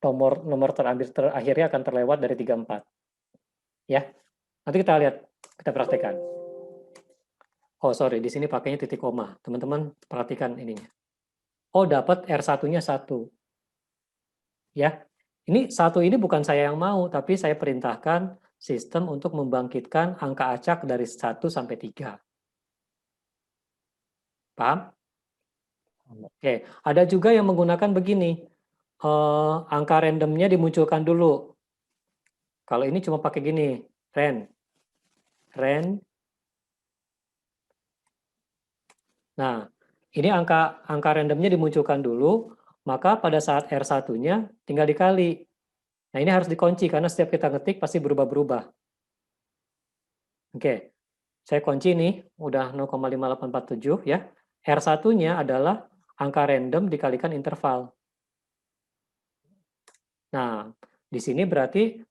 Nomor terakhirnya akan terlewat dari 34. Ya. Nanti kita lihat, kita praktekkan. Oh, sorry, di sini pakainya titik koma. Teman-teman perhatikan ininya. Oh, dapat R1-nya 1. Ya. Ini 1 ini bukan saya yang mau, tapi saya perintahkan sistem untuk membangkitkan angka acak dari 1 sampai 3. Paham? Oke, ada juga yang menggunakan begini. Angka randomnya dimunculkan dulu. Kalau ini cuma pakai gini, ran. Nah, ini angka randomnya dimunculkan dulu, maka pada saat R1-nya tinggal dikali. Nah, ini harus dikunci karena setiap kita ngetik pasti berubah-berubah. Oke. Saya kunci nih, udah 0,5847 ya. R1-nya adalah angka random dikalikan interval. Nah, di sini berarti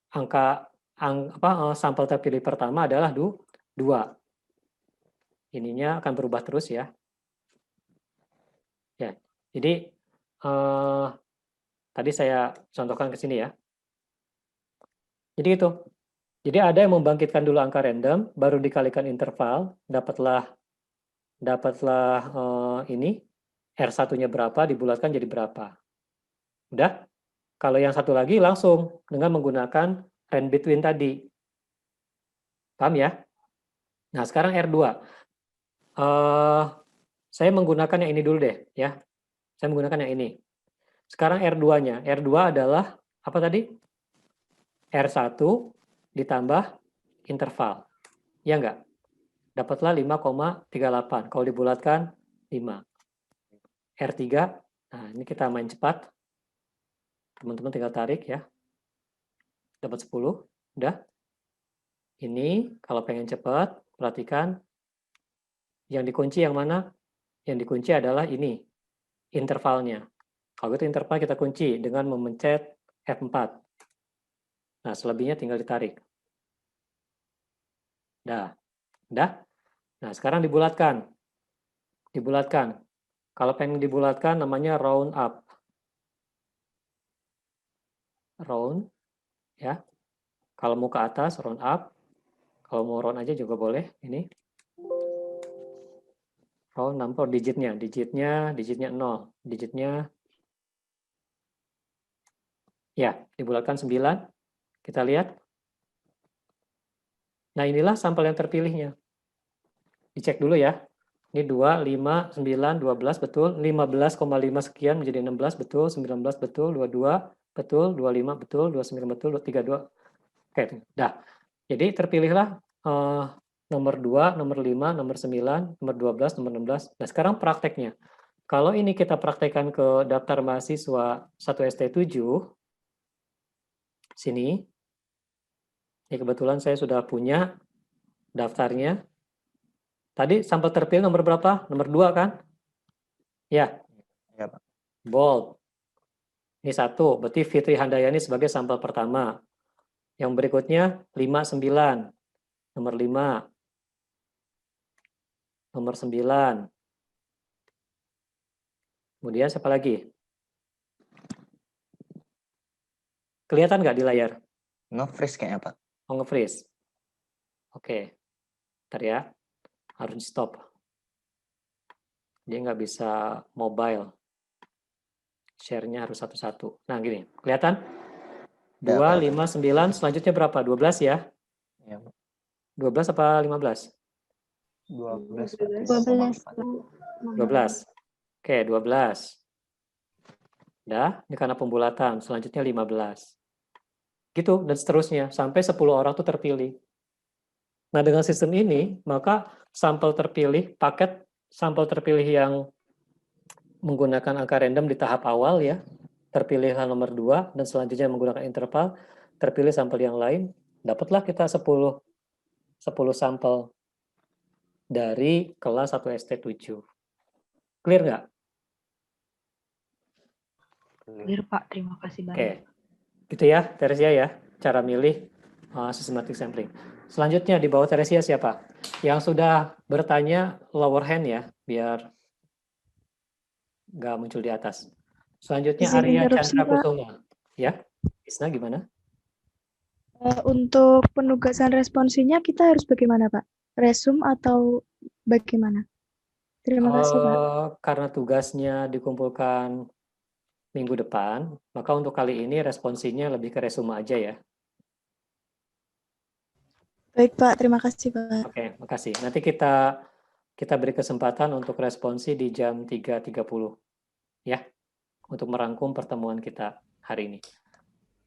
sampel terpilih pertama adalah 2. Ininya akan berubah terus ya. Ya, jadi tadi saya contohkan ke sini ya. Jadi itu. Jadi ada yang membangkitkan dulu angka random, baru dikalikan interval, dapatlah ini R1-nya berapa, dibulatkan jadi berapa. Udah? Kalau yang satu lagi langsung dengan menggunakan range between tadi. Paham ya? Nah, sekarang R2. Saya menggunakan yang ini dulu deh, ya. Saya menggunakan yang ini. Sekarang R2-nya. R2 adalah apa tadi? R1 ditambah interval. Ya enggak? Dapatlah 5,38. Kalau dibulatkan 5. R3, nah ini kita main cepat. Teman-teman tinggal tarik ya. Dapat 10. Udah. Ini kalau pengen cepat, perhatikan. Yang dikunci yang mana? Yang dikunci adalah ini. Intervalnya. Kalau itu interval kita kunci dengan memencet F4. Nah, selebihnya tinggal ditarik. Dah. Dah. Nah, sekarang dibulatkan. Dibulatkan. Kalau pengen dibulatkan namanya round up. Round. Ya. Kalau mau ke atas, round up. Kalau mau round aja juga boleh. Ini. Round number digitnya. Digitnya 0. Digitnya. Ya, dibulatkan 9. Kita lihat. Nah, inilah sampel yang terpilihnya. Dicek dulu ya. Ini 2, 5, 9, 12, betul. 15,5 sekian menjadi 16, betul. 19, betul. 22, betul. 25, betul. 29, betul. 32. Oke, dah. Jadi terpilihlah nomor 2, nomor 5, nomor 9, nomor 12, nomor 16. Nah, sekarang prakteknya. Kalau ini kita praktekkan ke daftar mahasiswa 1ST7, sini. Ini kebetulan saya sudah punya daftarnya. Tadi sampel terpilih nomor berapa? Nomor 2 kan? Ya. Ya, Pak. Bold. Ini 1, berarti Fitri Handayani sebagai sampel pertama. Yang berikutnya 5, 9. Nomor 5. Nomor 9. Kemudian siapa lagi? Kelihatan nggak di layar? Nge-freeze kayaknya, Pak. Oh, nge-freeze. Oke. Bentar ya. Harus stop. Dia nggak bisa mobile. Share-nya harus satu-satu. Nah, gini. Kelihatan? 2, 5, 9. Selanjutnya berapa? 12 ya? Ya, Pak. 12 apa 15? 12. 12. Oke, 12. Udah, ini karena pembulatan. Selanjutnya 15. Gitu, dan seterusnya. Sampai 10 orang itu terpilih. Nah, dengan sistem ini, maka sampel terpilih, paket sampel terpilih yang menggunakan angka random di tahap awal ya, terpilihlah nomor 2, dan selanjutnya menggunakan interval, terpilih sampel yang lain, dapatlah kita 10 sampel dari kelas 1ST7. Clear nggak? Clear, Pak. Terima kasih banyak. Oke. Gitu ya, Teresia ya, cara milih systematic sampling. Selanjutnya di bawah Teresia siapa? Yang sudah bertanya lower hand ya, biar nggak muncul di atas. Selanjutnya Izin Arya interupsi, Chandra Pak. Kusuma. Ya, Isna gimana? Untuk penugasan responsinya kita harus bagaimana, Pak? Resume atau bagaimana? Terima kasih, Pak. Karena tugasnya dikumpulkan minggu depan, maka untuk kali ini responsinya lebih ke resume aja ya. Baik, Pak. Terima kasih, Pak. Oke, makasih. Nanti kita beri kesempatan untuk responsi di jam 3.30 ya, untuk merangkum pertemuan kita hari ini.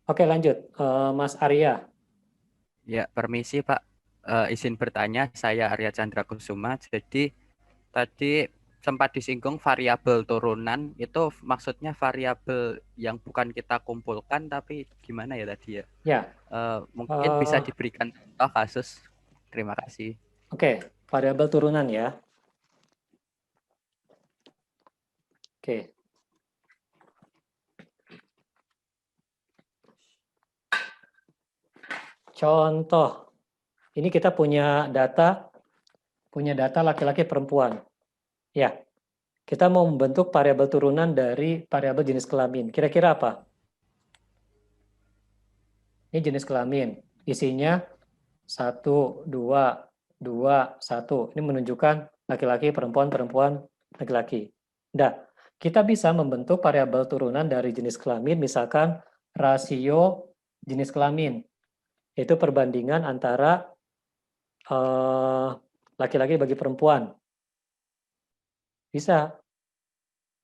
Oke, lanjut. Mas Arya. Ya, permisi Pak. Izin bertanya, saya Arya Chandra Kusuma. Jadi tadi sempat disinggung variabel turunan, itu maksudnya variabel yang bukan kita kumpulkan, tapi gimana ya tadi ya? Ya. Mungkin bisa diberikan contoh kasus. Terima kasih. Oke, variabel turunan ya. Oke. Contoh, ini kita punya data laki-laki perempuan. Ya, kita mau membentuk variabel turunan dari variabel jenis kelamin. Kira-kira apa? Ini jenis kelamin. Isinya 1, 2, 2, 1. Ini menunjukkan laki-laki, perempuan, perempuan, laki-laki. Nah, kita bisa membentuk variabel turunan dari jenis kelamin, misalkan rasio jenis kelamin. Itu perbandingan antara laki-laki bagi perempuan. Bisa.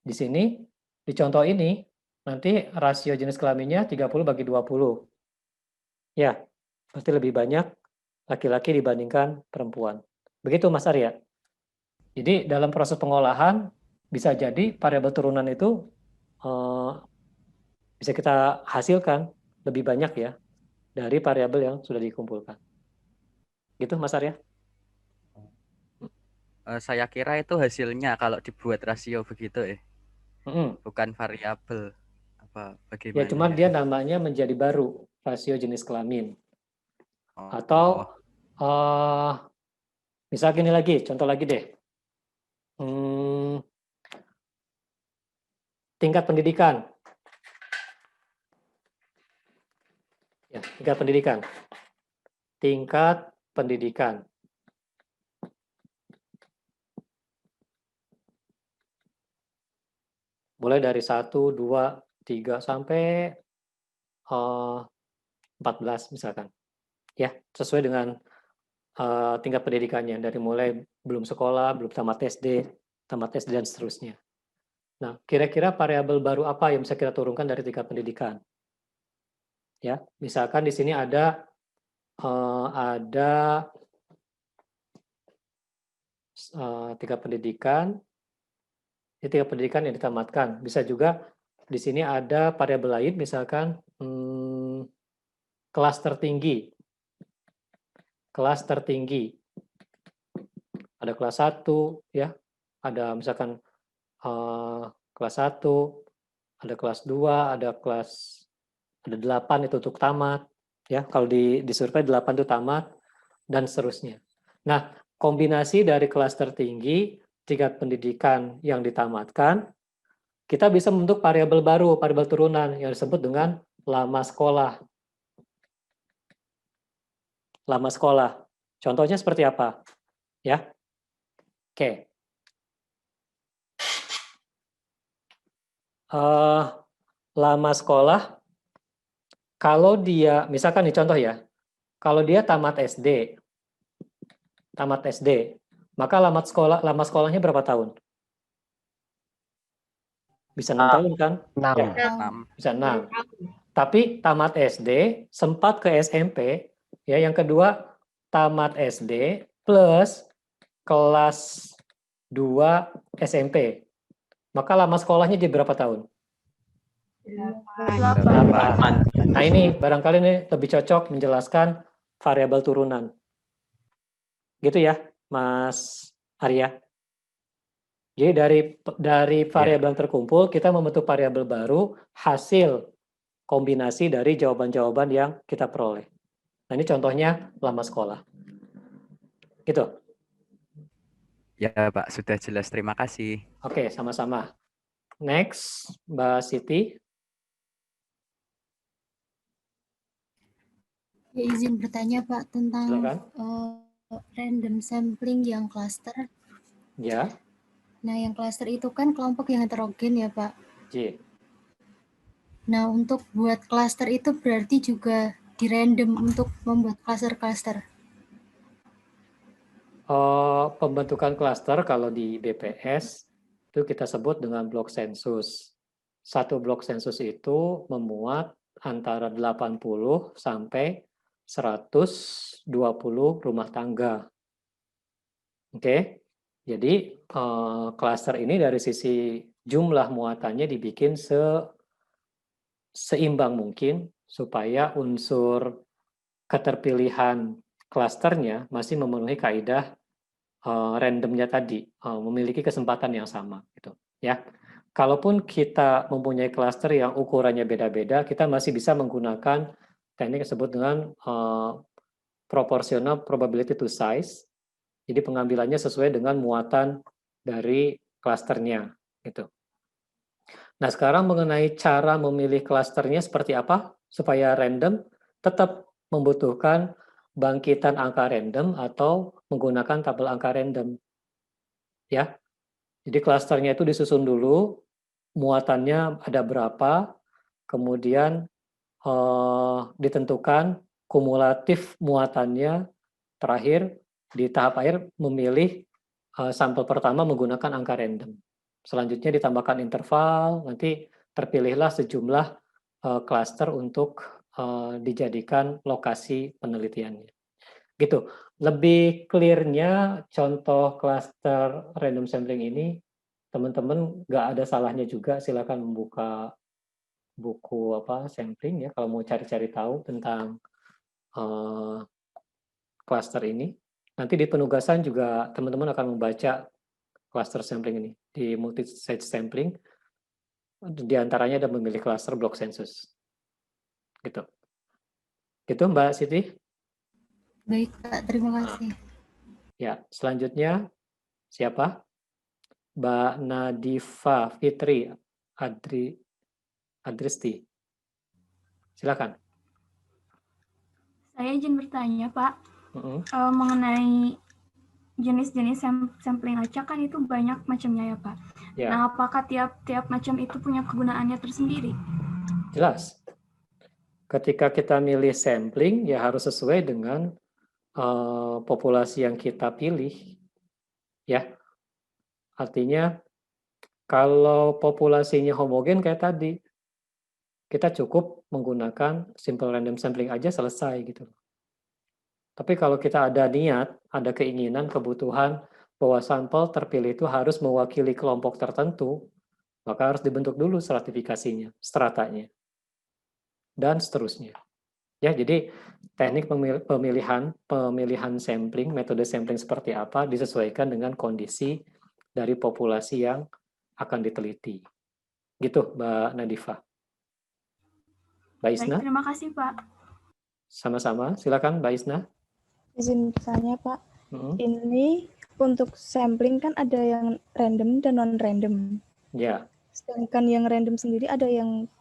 Di sini, di contoh ini, nanti rasio jenis kelaminnya 30 bagi 20. Ya, pasti lebih banyak laki-laki dibandingkan perempuan. Begitu Mas Arya. Jadi dalam proses pengolahan, bisa jadi variabel turunan itu bisa kita hasilkan lebih banyak ya dari variabel yang sudah dikumpulkan. Gitu Mas Arya? Saya kira itu hasilnya kalau dibuat rasio begitu ya. Bukan variabel. Apa bagaimana? Ya cuman dia namanya menjadi baru rasio jenis kelamin. Atau misal gini lagi, contoh lagi deh. Tingkat pendidikan. Ya, tingkat pendidikan. Tingkat pendidikan. Mulai dari 1, 2, 3, sampai 14 misalkan. Ya, sesuai dengan tingkat pendidikannya. Dari mulai belum sekolah, belum tamat SD, dan seterusnya. Nah, kira-kira variabel baru apa yang bisa kita turunkan dari tingkat pendidikan? Ya, misalkan di sini ada tingkat pendidikan, ini tingkat pendidikan yang ditamatkan. Bisa juga di sini ada variabel lain, misalkan kelas tertinggi. Kelas tertinggi. Ada kelas 1, ya. Ada misalkan kelas 1, ada kelas 2, ada 8 itu untuk tamat. Ya, kalau di survei 8 itu tamat, dan seterusnya. Nah, kombinasi dari kelas tertinggi, tingkat pendidikan yang ditamatkan, kita bisa membentuk variabel baru, variabel turunan yang disebut dengan lama sekolah. Lama sekolah. Contohnya seperti apa? Ya. Oke. Lama sekolah, kalau dia, misalkan nih contoh ya, kalau dia tamat SD, maka lama sekolahnya berapa tahun? Bisa 6 tahun kan? 6. Ya, bisa 6. Tapi tamat SD, sempat ke SMP, ya yang kedua tamat SD plus kelas 2 SMP. Maka lama sekolahnya jadi berapa tahun? 8. Nah ini barangkali ini lebih cocok menjelaskan variabel turunan. Gitu ya, Mas Arya. Jadi dari variabel yang terkumpul, kita membentuk variabel baru hasil kombinasi dari jawaban-jawaban yang kita peroleh. Nah ini contohnya lama sekolah. Gitu. Ya Pak, sudah jelas. Terima kasih. Oke, sama-sama. Next, Mbak Siti. Ya, izin bertanya Pak tentang random sampling yang cluster. Ya. Nah, yang cluster itu kan kelompok yang heterogen ya Pak. J. Nah, untuk buat cluster itu berarti juga di random untuk membuat cluster-cluster. Pembentukan cluster kalau di BPS itu kita sebut dengan blok sensus. Satu blok sensus itu memuat antara 80 sampai 120 rumah tangga. Oke. Jadi cluster ini dari sisi jumlah muatannya dibikin seimbang mungkin supaya unsur keterpilihan klasternya masih memenuhi kaidah randomnya tadi, memiliki kesempatan yang sama gitu ya. Kalaupun kita mempunyai klaster yang ukurannya beda-beda, kita masih bisa menggunakan teknik yang disebut dengan proportional probability to size. Jadi pengambilannya sesuai dengan muatan dari klasternya gitu. Nah, sekarang mengenai cara memilih klasternya seperti apa supaya random, tetap membutuhkan bangkitan angka random atau menggunakan tabel angka random. Ya. Jadi klasternya itu disusun dulu, muatannya ada berapa, kemudian ditentukan kumulatif muatannya, terakhir di tahap akhir memilih sampel pertama menggunakan angka random. Selanjutnya ditambahkan interval, nanti terpilihlah sejumlah klaster untuk dijadikan lokasi penelitiannya. Gitu. Lebih clear-nya contoh klaster random sampling ini, teman-teman nggak ada salahnya juga silakan membuka buku sampling ya kalau mau cari-cari tahu tentang klaster ini. Nanti di penugasan juga teman-teman akan membaca cluster sampling ini. Di multi-stage sampling, di antaranya ada memilih cluster block census. Gitu. Gitu Mbak Siti? Baik Pak, terima kasih. Ya, selanjutnya siapa? Mbak Nadifa Fitri Adristi. Silakan. Saya izin bertanya Pak, mengenai jenis-jenis sampling acak kan itu banyak macamnya ya Pak. Ya. Nah, apakah tiap macam itu punya kegunaannya tersendiri? Jelas. Ketika kita milih sampling, ya harus sesuai dengan populasi yang kita pilih. Ya. Artinya, kalau populasinya homogen kayak tadi, kita cukup menggunakan simple random sampling aja selesai gitu. Tapi kalau kita ada niat, ada keinginan, kebutuhan bahwa sampel terpilih itu harus mewakili kelompok tertentu, maka harus dibentuk dulu stratifikasinya, stratanya, dan seterusnya. Ya, jadi teknik pemilihan sampling, metode sampling seperti apa disesuaikan dengan kondisi dari populasi yang akan diteliti. Gitu, Mbak Nadifa. Mbak Isna? Baik, terima kasih Pak. Sama-sama, silakan Mbak Isna. Izin bertanya Pak, ini untuk sampling kan ada yang random dan non-random. Ya. Sedangkan yang random sendiri ada yang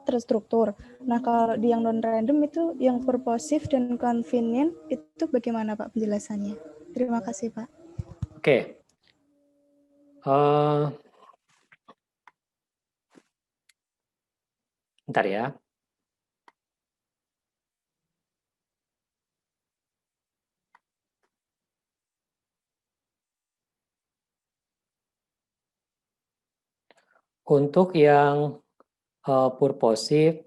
terstruktur. Nah, kalau di yang non-random itu yang purposive dan convenient itu bagaimana Pak penjelasannya? Terima kasih Pak. Oke. Bentar ya. Untuk yang purposive,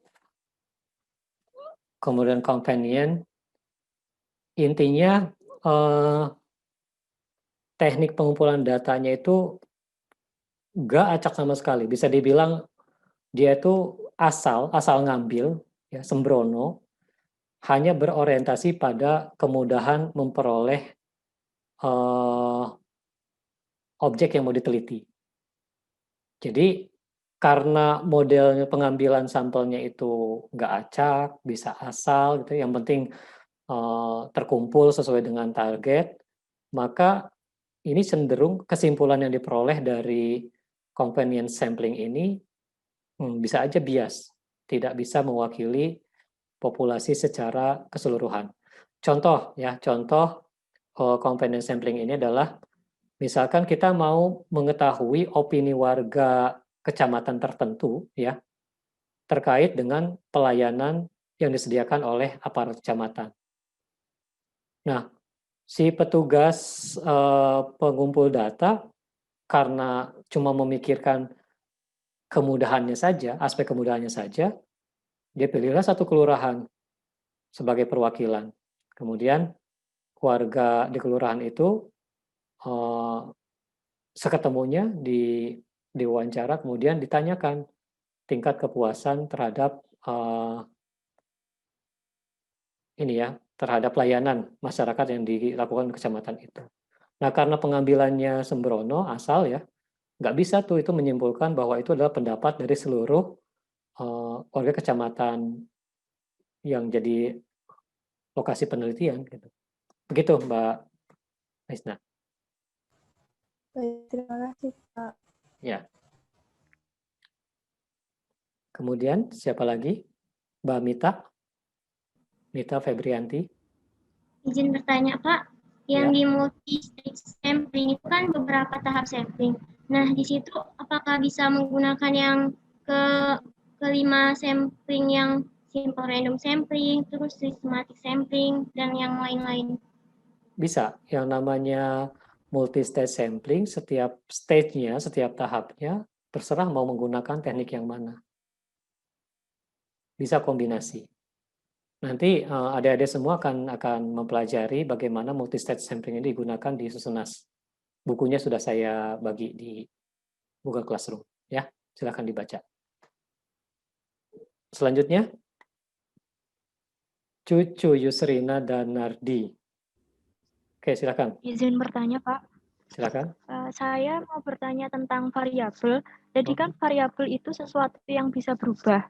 kemudian convenient, intinya teknik pengumpulan datanya itu nggak acak sama sekali. Bisa dibilang dia itu asal ngambil, ya, sembrono, hanya berorientasi pada kemudahan memperoleh objek yang mau diteliti. Jadi karena model pengambilan sampelnya itu nggak acak, bisa asal gitu, yang penting terkumpul sesuai dengan target, maka ini cenderung kesimpulan yang diperoleh dari convenient sampling ini bisa aja bias, tidak bisa mewakili populasi secara keseluruhan. Contoh convenient sampling ini adalah misalkan kita mau mengetahui opini warga kecamatan tertentu ya terkait dengan pelayanan yang disediakan oleh aparat kecamatan. Nah, si petugas pengumpul data karena cuma memikirkan kemudahannya saja, aspek kemudahannya saja, dia pilihlah satu kelurahan sebagai perwakilan. Kemudian warga di kelurahan itu seketemunya diwawancara, kemudian ditanyakan tingkat kepuasan terhadap terhadap layanan masyarakat yang dilakukan di kecamatan itu. Nah, karena pengambilannya sembrono, asal ya, nggak bisa tuh itu menyimpulkan bahwa itu adalah pendapat dari seluruh warga kecamatan yang jadi lokasi penelitian. Gitu. Begitu, Mbak Aisna. Baik, terima kasih, Pak. Ya. Kemudian siapa lagi? Mbak Mita? Mita Febrianti. Izin bertanya, Pak. Yang Ya. di multi-stage sampling itu kan beberapa tahap sampling. Nah, di situ apakah bisa menggunakan yang kelima sampling yang simple random sampling, terus systematic sampling, dan yang lain-lain? Bisa. Yang namanya multi-stage sampling, setiap stage-nya, setiap tahapnya, terserah mau menggunakan teknik yang mana. Bisa kombinasi. Nanti adik-adik semua akan mempelajari bagaimana multi-stage sampling ini digunakan di Susunas. Bukunya sudah saya bagi di Google Classroom. Ya, silakan dibaca. Selanjutnya, Cucu Yusrina dan Nardi. Oke, silakan. Izin bertanya, Pak. Silakan. Saya mau bertanya tentang variabel. Jadi kan variabel itu sesuatu yang bisa berubah.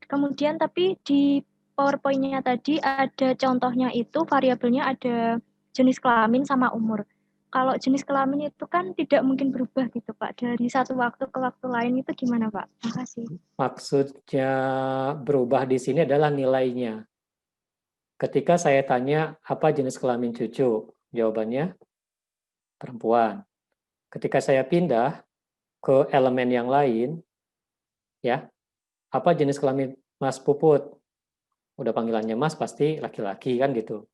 Kemudian tapi di PowerPoint-nya tadi ada contohnya itu variabelnya ada jenis kelamin sama umur. Kalau jenis kelamin itu kan tidak mungkin berubah gitu Pak. Dari satu waktu ke waktu lain itu gimana Pak? Makasih. Maksudnya berubah di sini adalah nilainya. Ketika saya tanya apa jenis kelamin cucu, jawabannya perempuan. Ketika saya pindah ke elemen yang lain, ya, apa jenis kelamin Mas Puput? Udah panggilannya Mas pasti laki-laki kan gitu.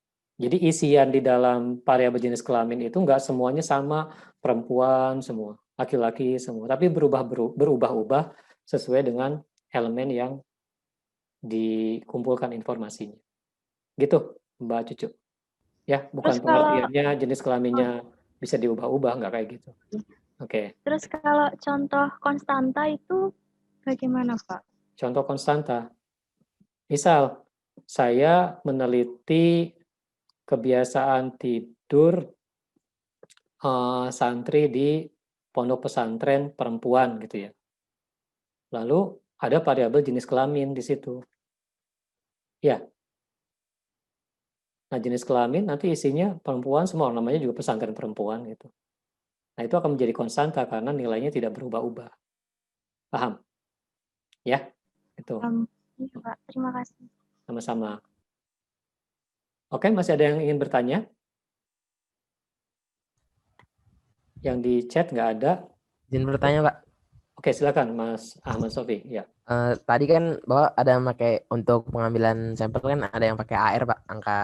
Jadi isian di dalam variabel jenis kelamin itu nggak semuanya sama perempuan semua, laki-laki semua, tapi berubah-ubah sesuai dengan elemen yang dikumpulkan informasinya. Gitu, Mbak Cucu. Ya, bukan pengertiannya jenis kelaminnya bisa diubah-ubah, nggak kayak gitu. Oke. Terus kalau contoh konstanta itu bagaimana Pak? Contoh konstanta. Misal, saya meneliti kebiasaan tidur santri di pondok pesantren perempuan gitu ya. Lalu ada variabel jenis kelamin di situ. Ya. Nah, jenis kelamin nanti isinya perempuan semua, namanya juga pesantren perempuan gitu. Nah, itu akan menjadi konstanta karena nilainya tidak berubah-ubah. Paham? Ya, itu. Iya, Pak. Terima kasih. Sama-sama. Oke, masih ada yang ingin bertanya? Yang di chat nggak ada. Izin bertanya, Pak. Oke, silakan Mas Ahmad Sofi. Ya. Tadi kan bahwa ada yang pakai untuk pengambilan sampel kan ada yang pakai AR, Pak, angka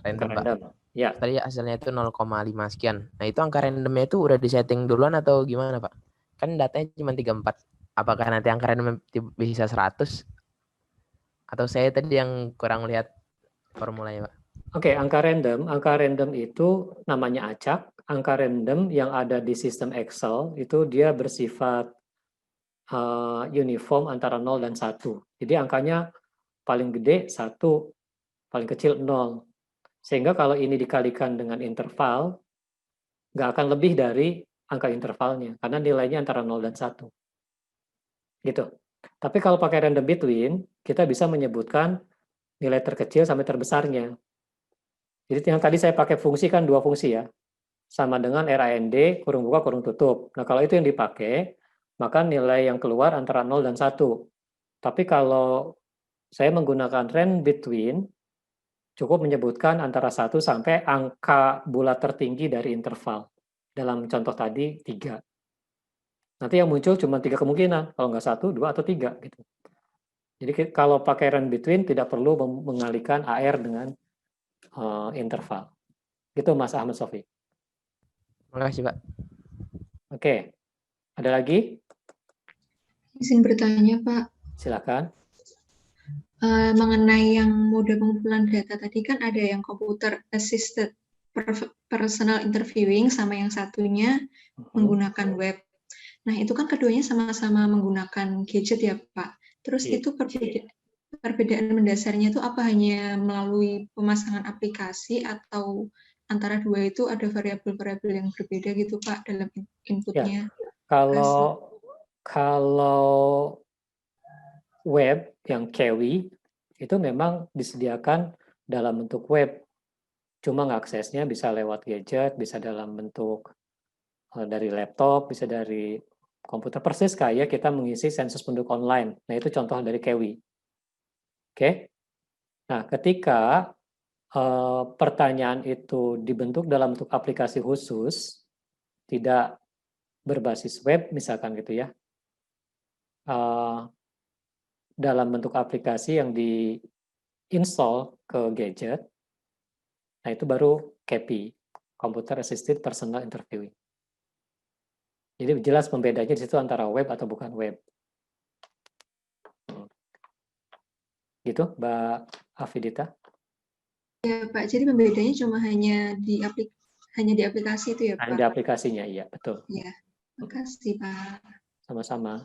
random, Pak. Ya. Tadi hasilnya itu 0,5 sekian. Nah, itu angka randomnya itu udah disetting duluan atau gimana, Pak? Kan datanya cuma 34. Apakah nanti angka random bisa 100? Atau saya tadi yang kurang lihat formulanya, Pak? Oke, angka random itu namanya acak. Angka random yang ada di sistem Excel itu dia bersifat uniform antara 0 dan 1. Jadi angkanya paling gede 1, paling kecil 0. Sehingga kalau ini dikalikan dengan interval, nggak akan lebih dari angka intervalnya, karena nilainya antara 0 dan 1. Gitu. Tapi kalau pakai random between, kita bisa menyebutkan nilai terkecil sampai terbesarnya. Jadi yang tadi saya pakai fungsi kan 2 fungsi ya, sama dengan RAND, kurung buka, kurung tutup. Nah kalau itu yang dipakai, maka nilai yang keluar antara 0 dan 1. Tapi kalau saya menggunakan random between, cukup menyebutkan antara 1 sampai angka bulat tertinggi dari interval. Dalam contoh tadi 3. Nanti yang muncul cuma 3 kemungkinan, kalau nggak 1, 2, atau 3. Gitu. Jadi kalau pakai random between tidak perlu mengalihkan AR dengan interval. Gitu Mas Ahmad Sofi. Terima kasih, Pak. Oke. Ada lagi? Izin bertanya, Pak. Silakan. Mengenai yang mode pengumpulan data tadi kan ada yang computer assisted personal interviewing sama yang satunya menggunakan web. Nah, itu kan keduanya sama-sama menggunakan gadget ya, Pak. Terus itu perbedaan mendasarnya itu apa, hanya melalui pemasangan aplikasi atau antara dua itu ada variabel-variabel yang berbeda gitu Pak dalam inputnya? Kalau web yang KEWI itu memang disediakan dalam bentuk web, cuma aksesnya bisa lewat gadget, bisa dalam bentuk dari laptop, bisa dari komputer, persis kayak kita mengisi sensus penduduk online. Nah, itu contoh dari KEWI. Oke. Nah, ketika pertanyaan itu dibentuk dalam bentuk aplikasi khusus, tidak berbasis web, misalkan gitu ya, dalam bentuk aplikasi yang di-install ke gadget, nah itu baru CAPI, Computer Assisted Personal Interviewing. Jadi jelas pembedanya di situ antara web atau bukan web. Gitu, Mbak Afidita? Ya Pak, jadi pembedanya cuma hanya di aplikasi itu ya Pak? Hanya di aplikasinya, iya, betul. Ya, makasih Pak. Sama-sama.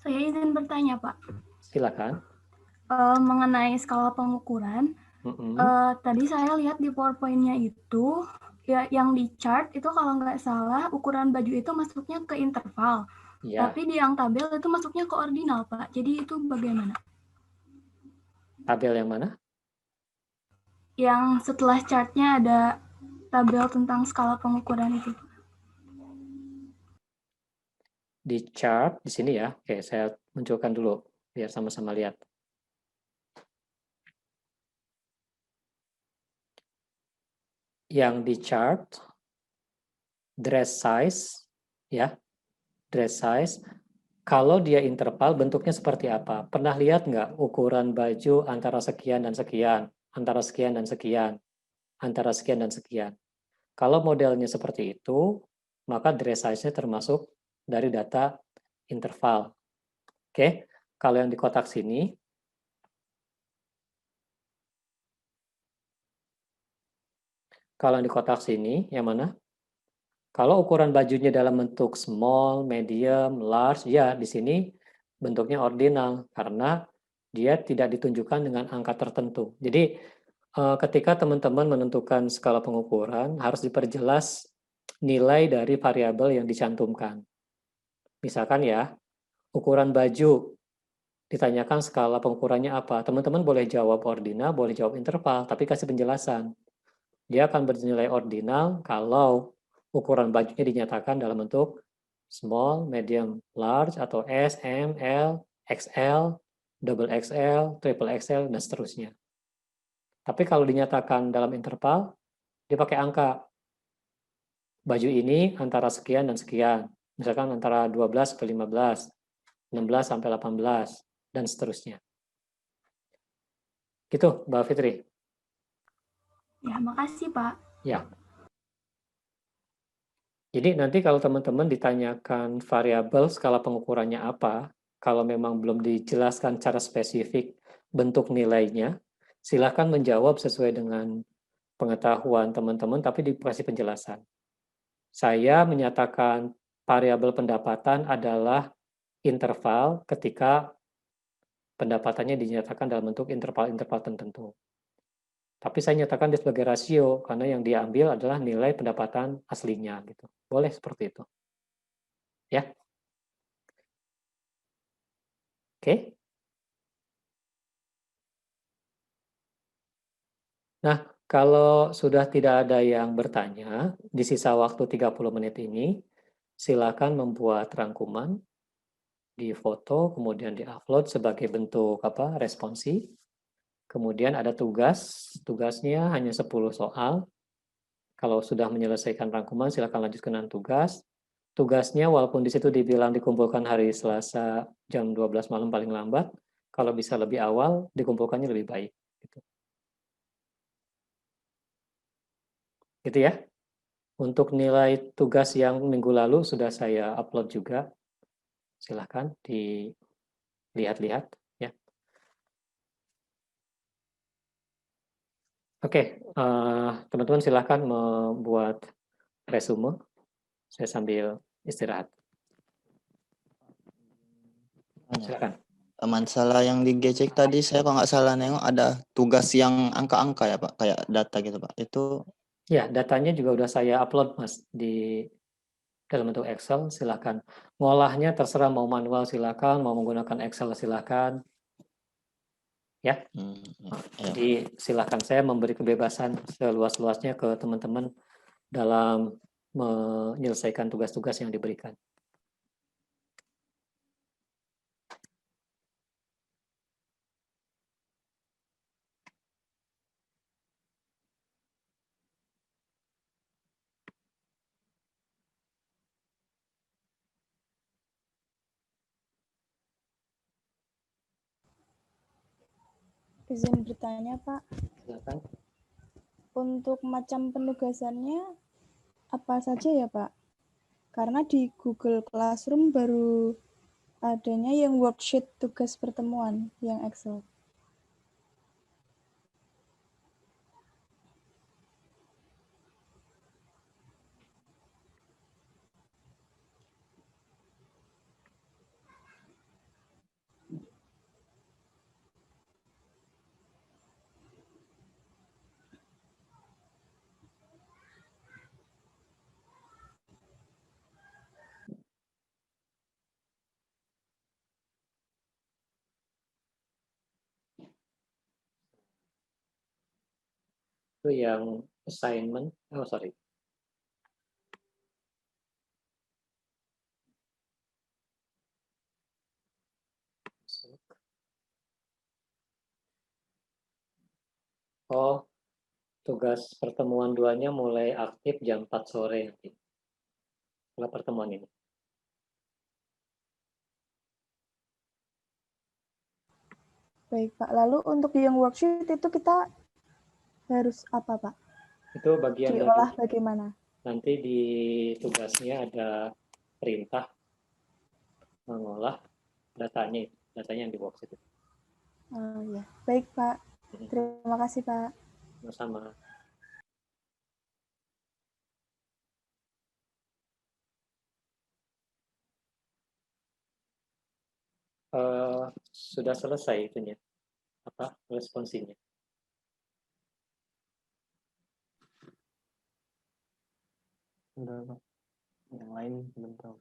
Saya izin bertanya Pak. Silakan. Mengenai skala pengukuran, tadi saya lihat di PowerPoint-nya itu, ya, yang di chart itu kalau nggak salah ukuran baju itu masuknya ke interval. Ya. Tapi di yang tabel itu masuknya ke ordinal, Pak. Jadi itu bagaimana? Tabel yang mana? Yang setelah chartnya ada tabel tentang skala pengukuran itu. Di chart, di sini ya. Oke, saya munculkan dulu, biar sama-sama lihat. Yang di chart, dress size, ya. Dress size, kalau dia interval bentuknya seperti apa? Pernah lihat nggak ukuran baju antara sekian dan sekian, antara sekian dan sekian, antara sekian dan sekian? Kalau modelnya seperti itu, maka dress size-nya termasuk dari data interval. Oke, kalau yang di kotak sini, yang mana? Kalau ukuran bajunya dalam bentuk small, medium, large, ya di sini bentuknya ordinal karena dia tidak ditunjukkan dengan angka tertentu. Jadi ketika teman-teman menentukan skala pengukuran harus diperjelas nilai dari variabel yang dicantumkan. Misalkan ya, ukuran baju ditanyakan skala pengukurannya apa. Teman-teman boleh jawab ordinal, boleh jawab interval, tapi kasih penjelasan. Dia akan bernilai ordinal kalau ukuran bajunya dinyatakan dalam bentuk small, medium, large, atau S, M, L, XL, double XL, triple XL, dan seterusnya. Tapi kalau dinyatakan dalam interval, dia pakai angka. Baju ini antara sekian dan sekian. Misalkan antara 12 sampai 15, 16 sampai 18, dan seterusnya. Gitu, Mbak Fitri. Ya, makasih Pak. Ya. Jadi nanti kalau teman-teman ditanyakan variabel skala pengukurannya apa, kalau memang belum dijelaskan secara spesifik bentuk nilainya, silakan menjawab sesuai dengan pengetahuan teman-teman, tapi dikasih penjelasan. Saya menyatakan variabel pendapatan adalah interval ketika pendapatannya dinyatakan dalam bentuk interval-interval tertentu. Tapi saya nyatakan dia sebagai rasio karena yang diambil adalah nilai pendapatan aslinya gitu. Boleh seperti itu. Ya. Oke. Nah, kalau sudah tidak ada yang bertanya, di sisa waktu 30 menit ini silakan membuat rangkuman, difoto, kemudian diupload sebagai bentuk responsi. Kemudian ada tugas, tugasnya hanya 10 soal. Kalau sudah menyelesaikan rangkuman, silakan lanjutkan dengan tugas. Tugasnya walaupun di situ dibilang dikumpulkan hari Selasa jam 12 malam paling lambat, kalau bisa lebih awal, dikumpulkannya lebih baik. Gitu ya. Untuk nilai tugas yang minggu lalu sudah saya upload juga. Silakan dilihat-lihat. Oke, teman-teman silahkan membuat resume. Saya sambil istirahat. Silakan. Masalah yang di Gcek tadi saya kalau nggak salah nengok ada tugas yang angka-angka ya Pak, kayak data gitu Pak. Itu Ya, datanya juga udah saya upload Mas di dalam bentuk Excel, silakan. Ngolahnya terserah mau manual silakan, mau menggunakan Excel silakan. Ya. Jadi silakan, saya memberi kebebasan seluas-luasnya ke teman-teman dalam menyelesaikan tugas-tugas yang diberikan. Izin bertanya, Pak. Silakan. Untuk macam penugasannya apa saja ya, Pak? Karena di Google Classroom baru adanya yang worksheet tugas pertemuan, yang Excel. Itu yang assignment, oh sorry. Oh, tugas pertemuan 2-nya mulai aktif jam 4 sore nanti. Setelah pertemuan ini. Baik, Pak. Lalu untuk yang worksheet itu kita harus apa, Pak? Itu bagian Diolah dari bagaimana? nanti di tugasnya ada perintah mengolah datanya yang di worksheet itu. Oh ya, baik Pak. Terima kasih Pak. Sama-sama. Sudah selesai itunya, apa responsinya? Udah, Pak. Yang lain belum tahu.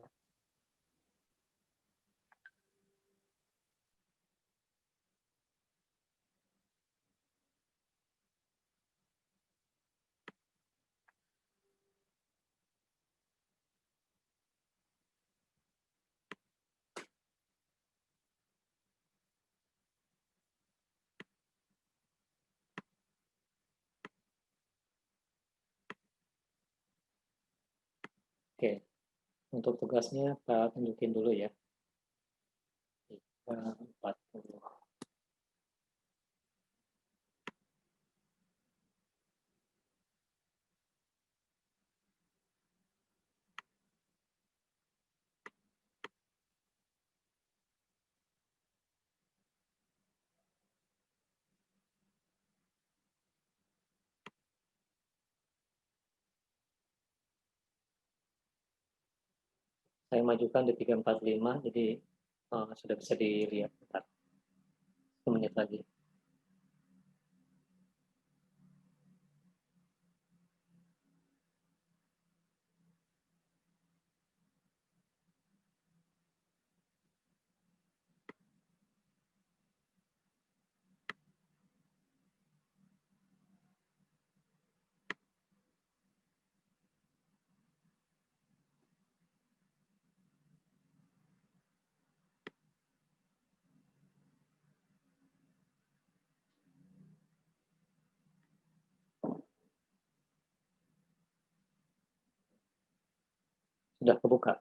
Oke, untuk tugasnya Pak tunjukin dulu ya. 40. Saya majukan di 345, jadi sudah bisa dilihat. 1 menit lagi. Sudah kebuka.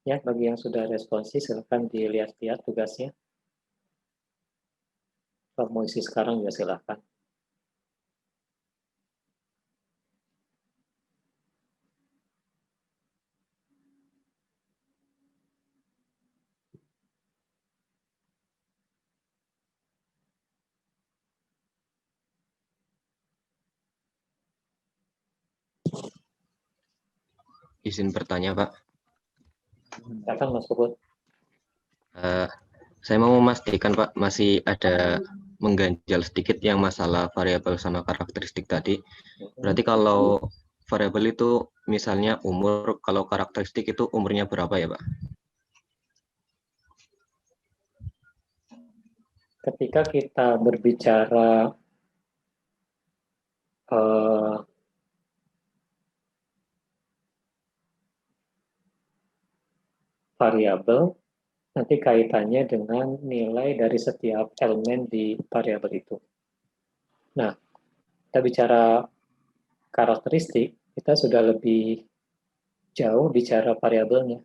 Ya, bagi yang sudah responsif, silakan dilihat-lihat tugasnya. Kalau mau isi sekarang ya silakan. Izin bertanya, Pak. Silakan Mas Puput. Saya mau memastikan, Pak, masih ada mengganjal sedikit yang masalah variabel sama karakteristik tadi. Berarti kalau variabel itu misalnya umur, kalau karakteristik itu umurnya berapa ya, Pak? Ketika kita berbicara variabel, nanti kaitannya dengan nilai dari setiap elemen di variabel itu. Nah, kita bicara karakteristik, kita sudah lebih jauh bicara variabelnya.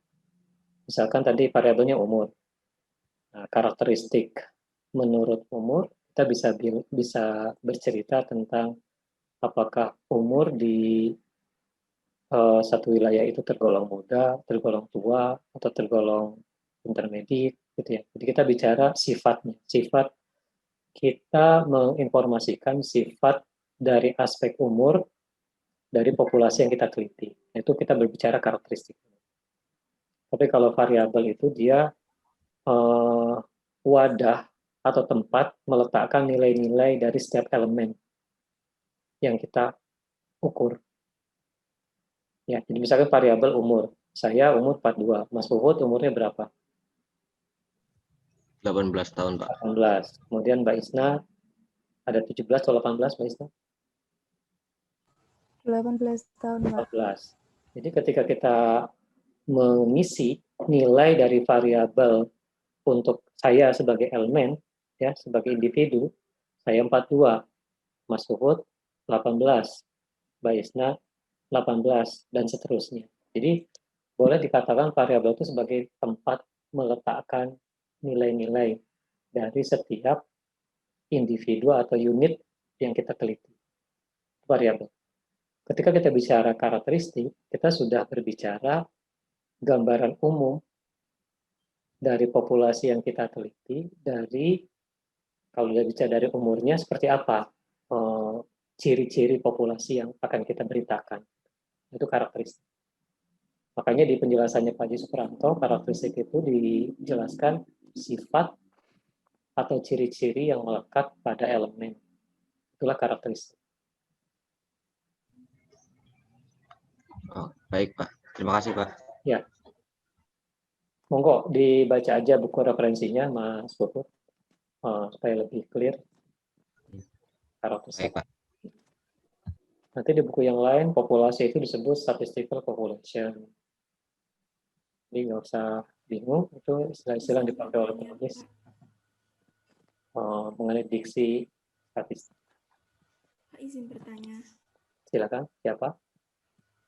Misalkan tadi variabelnya umur. Nah, karakteristik menurut umur, kita bisa bercerita tentang apakah umur di satu wilayah itu tergolong muda, tergolong tua, atau tergolong intermediate, gitu ya. Jadi kita bicara sifatnya. Sifat, kita menginformasikan sifat dari aspek umur dari populasi yang kita teliti. Itu kita berbicara karakteristik. Tapi kalau variabel itu dia wadah atau tempat meletakkan nilai-nilai dari setiap elemen yang kita ukur. Ya, jadi misalkan variabel umur. Saya umur 42, Mas Puput umurnya berapa? 18 tahun, Pak. 18. Kemudian Mbak Isna ada 17 atau 18, Mbak Isna? 18 tahun, Pak. 18. Jadi ketika kita mengisi nilai dari variabel untuk saya sebagai elemen, ya sebagai individu, saya 42, Mas Puput 18, Mbak Isna 18, dan seterusnya. Jadi boleh dikatakan variabel itu sebagai tempat meletakkan nilai-nilai dari setiap individu atau unit yang kita teliti. Variabel. Ketika kita bicara karakteristik, kita sudah berbicara gambaran umum dari populasi yang kita teliti, dari kalau kita bicara dari umurnya seperti apa ciri-ciri populasi yang akan kita beritakan. Itu karakteristik. Makanya di penjelasannya Pak Haji Supranto, karakteristik itu dijelaskan sifat atau ciri-ciri yang melekat pada elemen. Itulah karakteristik. Oh, baik, Pak. Terima kasih, Pak. Ya. Monggo dibaca aja buku referensinya, Mas Puput, supaya lebih clear karakteristik. Baik, Pak. Nanti di buku yang lain, populasi itu disebut statistical population. Jadi nggak usah bingung, itu istilah-istilah yang dipakai oleh penulis mengenai diksi statistik. Pak, izin bertanya. Silakan, siapa?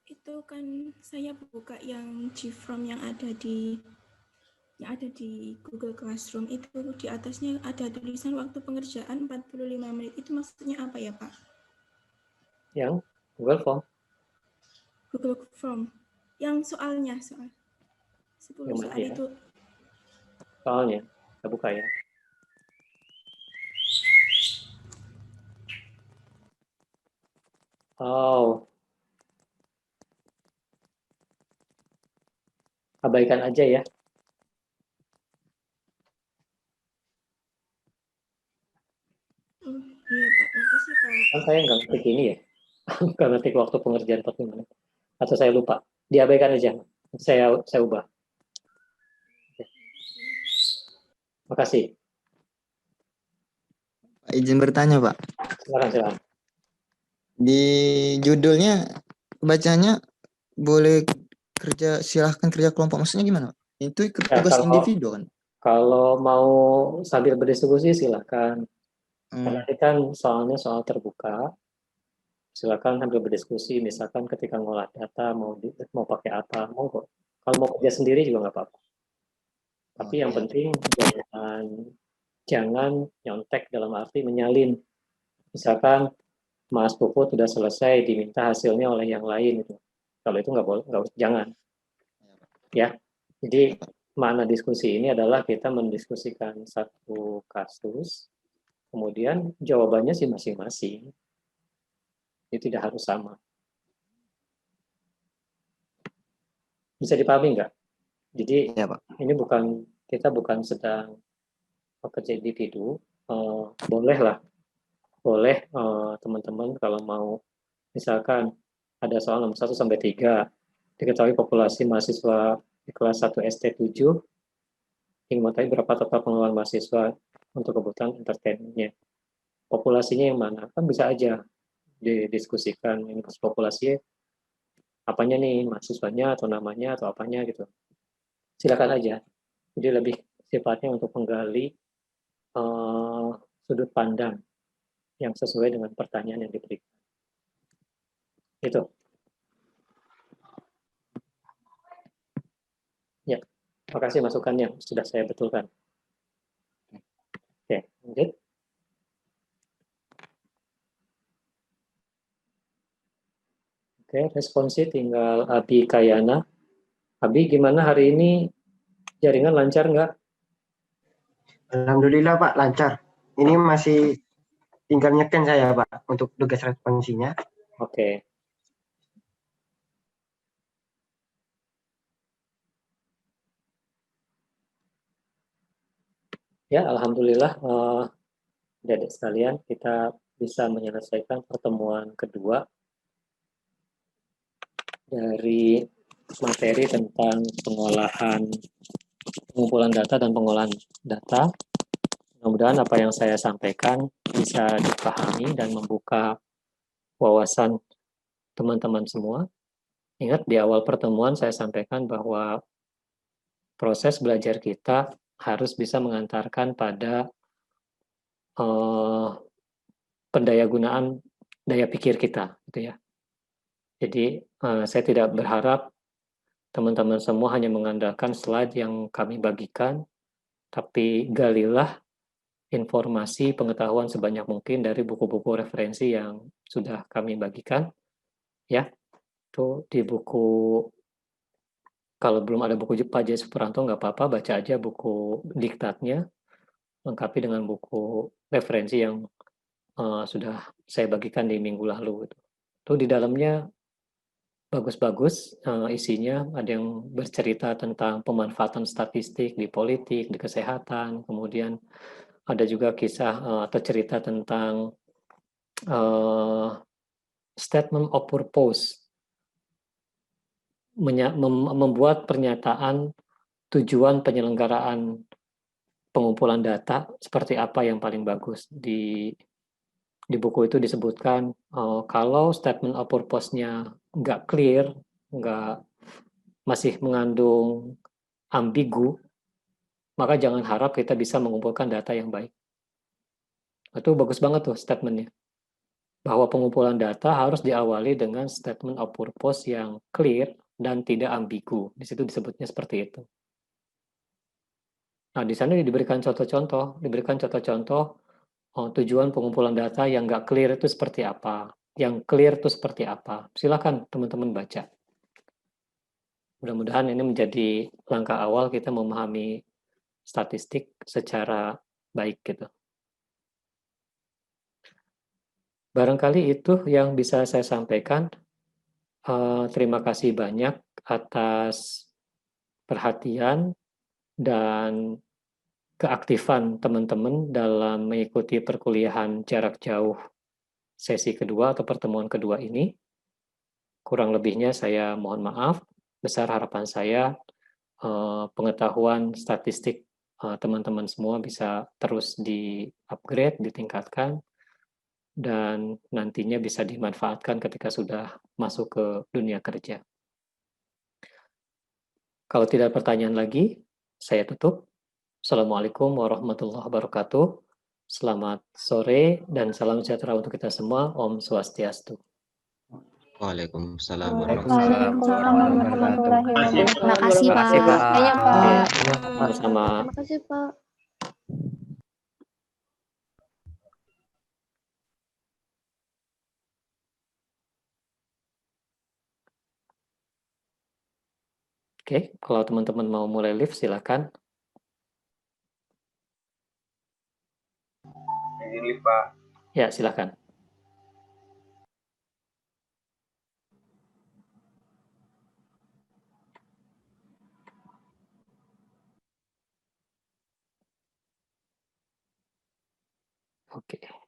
Itu kan saya buka yang GFrom yang ada di Google Classroom, itu di atasnya ada tulisan waktu pengerjaan 45 menit. Itu maksudnya apa ya, Pak? Yang Google Form. Google Form. Yang soal 10 Yang soal ya? itu. Soalnya, kita buka ya. Oh. Abaikan aja ya. Oh, iya Pak, makasih Pak. Kan saya nggak ngetik ini ya. Nggak ngetik waktu pengerjaan 45 menit. Atau saya lupa. Diabaikan aja. Saya ubah. Makasih. Pak, izin bertanya, Pak. Silakan. Di judulnya bacanya boleh silahkan kerja kelompok, maksudnya gimana? Itu tugas individu kan? Kalau mau sambil berdiskusi silakan. Karena ini kan soalnya soal terbuka. Silakan sambil berdiskusi, misalkan ketika ngolah data mau pakai apa, monggo. Kalau mau kerja sendiri juga nggak apa-apa. Tapi yang penting jangan nyontek dalam arti menyalin. Misalkan Mas Puput sudah selesai diminta hasilnya oleh yang lain itu. Kalau itu nggak boleh, jangan. Ya, jadi makna diskusi ini adalah kita mendiskusikan satu kasus, kemudian jawabannya sih masing-masing. Itu tidak harus sama. Bisa dipahami nggak? Jadi ya, Pak. Ini kita bukan sedang bekerja individu. Boleh teman-teman kalau mau, misalkan ada soal nomor 1 sampai 3, diketahui populasi mahasiswa di kelas 1 ST7 ingin mengetahui berapa total pengeluaran mahasiswa untuk kebutuhan entertainment-nya. Populasinya yang mana? Kan bisa aja didiskusikan ini populasi apanya nih, mahasiswanya atau namanya atau apanya gitu. Silakan aja. Jadi lebih sifatnya untuk menggali sudut pandang yang sesuai dengan pertanyaan yang diberikan. Itu. Ya, makasih masukannya sudah saya betulkan. Oke, lanjut. Oke, responsi tinggal Abi Kayana. Abi, gimana hari ini? Jaringan lancar nggak? Alhamdulillah Pak, lancar. Ini masih tinggal nyeken saya Pak untuk tugas responsinya. Oke. Ya, alhamdulillah adik sekalian kita bisa menyelesaikan pertemuan kedua dari materi tentang pengumpulan data dan pengolahan data. Mudah-mudahan apa yang saya sampaikan bisa dipahami dan membuka wawasan teman-teman semua. Ingat di awal pertemuan saya sampaikan bahwa proses belajar kita harus bisa mengantarkan pada pendayagunaan daya pikir kita, gitu ya. Jadi saya tidak berharap teman-teman semua hanya mengandalkan slide yang kami bagikan, tapi galilah informasi pengetahuan sebanyak mungkin dari buku-buku referensi yang sudah kami bagikan, ya. Itu di buku, kalau belum ada buku Pak J. Suprapto nggak apa-apa, baca aja buku diktatnya, lengkapi dengan buku referensi yang sudah saya bagikan di minggu lalu. Itu di dalamnya bagus-bagus isinya, ada yang bercerita tentang pemanfaatan statistik di politik, di kesehatan, kemudian ada juga kisah atau cerita tentang statement of purpose, membuat pernyataan tujuan penyelenggaraan pengumpulan data seperti apa yang paling bagus. Di buku itu disebutkan kalau statement of purpose-nya nggak clear, masih mengandung ambigu, maka jangan harap kita bisa mengumpulkan data yang baik. Itu bagus banget tuh statement-nya. Bahwa pengumpulan data harus diawali dengan statement of purpose yang clear dan tidak ambigu. Di situ disebutnya seperti itu. Nah, di sana diberikan contoh-contoh, tujuan pengumpulan data yang nggak clear itu seperti apa, yang clear itu seperti apa. Silakan teman-teman baca. Mudah-mudahan ini menjadi langkah awal kita memahami statistik secara baik gitu. Barangkali itu yang bisa saya sampaikan. Terima kasih banyak atas perhatian dan keaktifan teman-teman dalam mengikuti perkuliahan jarak jauh sesi kedua atau pertemuan kedua ini. Kurang lebihnya saya mohon maaf. Besar harapan saya pengetahuan statistik teman-teman semua bisa terus di-upgrade, ditingkatkan, dan nantinya bisa dimanfaatkan ketika sudah masuk ke dunia kerja. Kalau tidak pertanyaan lagi, saya tutup. Assalamualaikum warahmatullahi wabarakatuh. Selamat sore dan salam sejahtera untuk kita semua. Om Swastiastu. Waalaikumsalam Waalaikumsalam warahmatullahi wabarakatuh. Terima kasih, Pak. Terima kasih, Pak. Banyak, Pak. Sama-sama. Terima kasih, Pak. Oke, kalau teman-teman mau mulai live silakan. Ini Pak. Ya, silakan. Oke.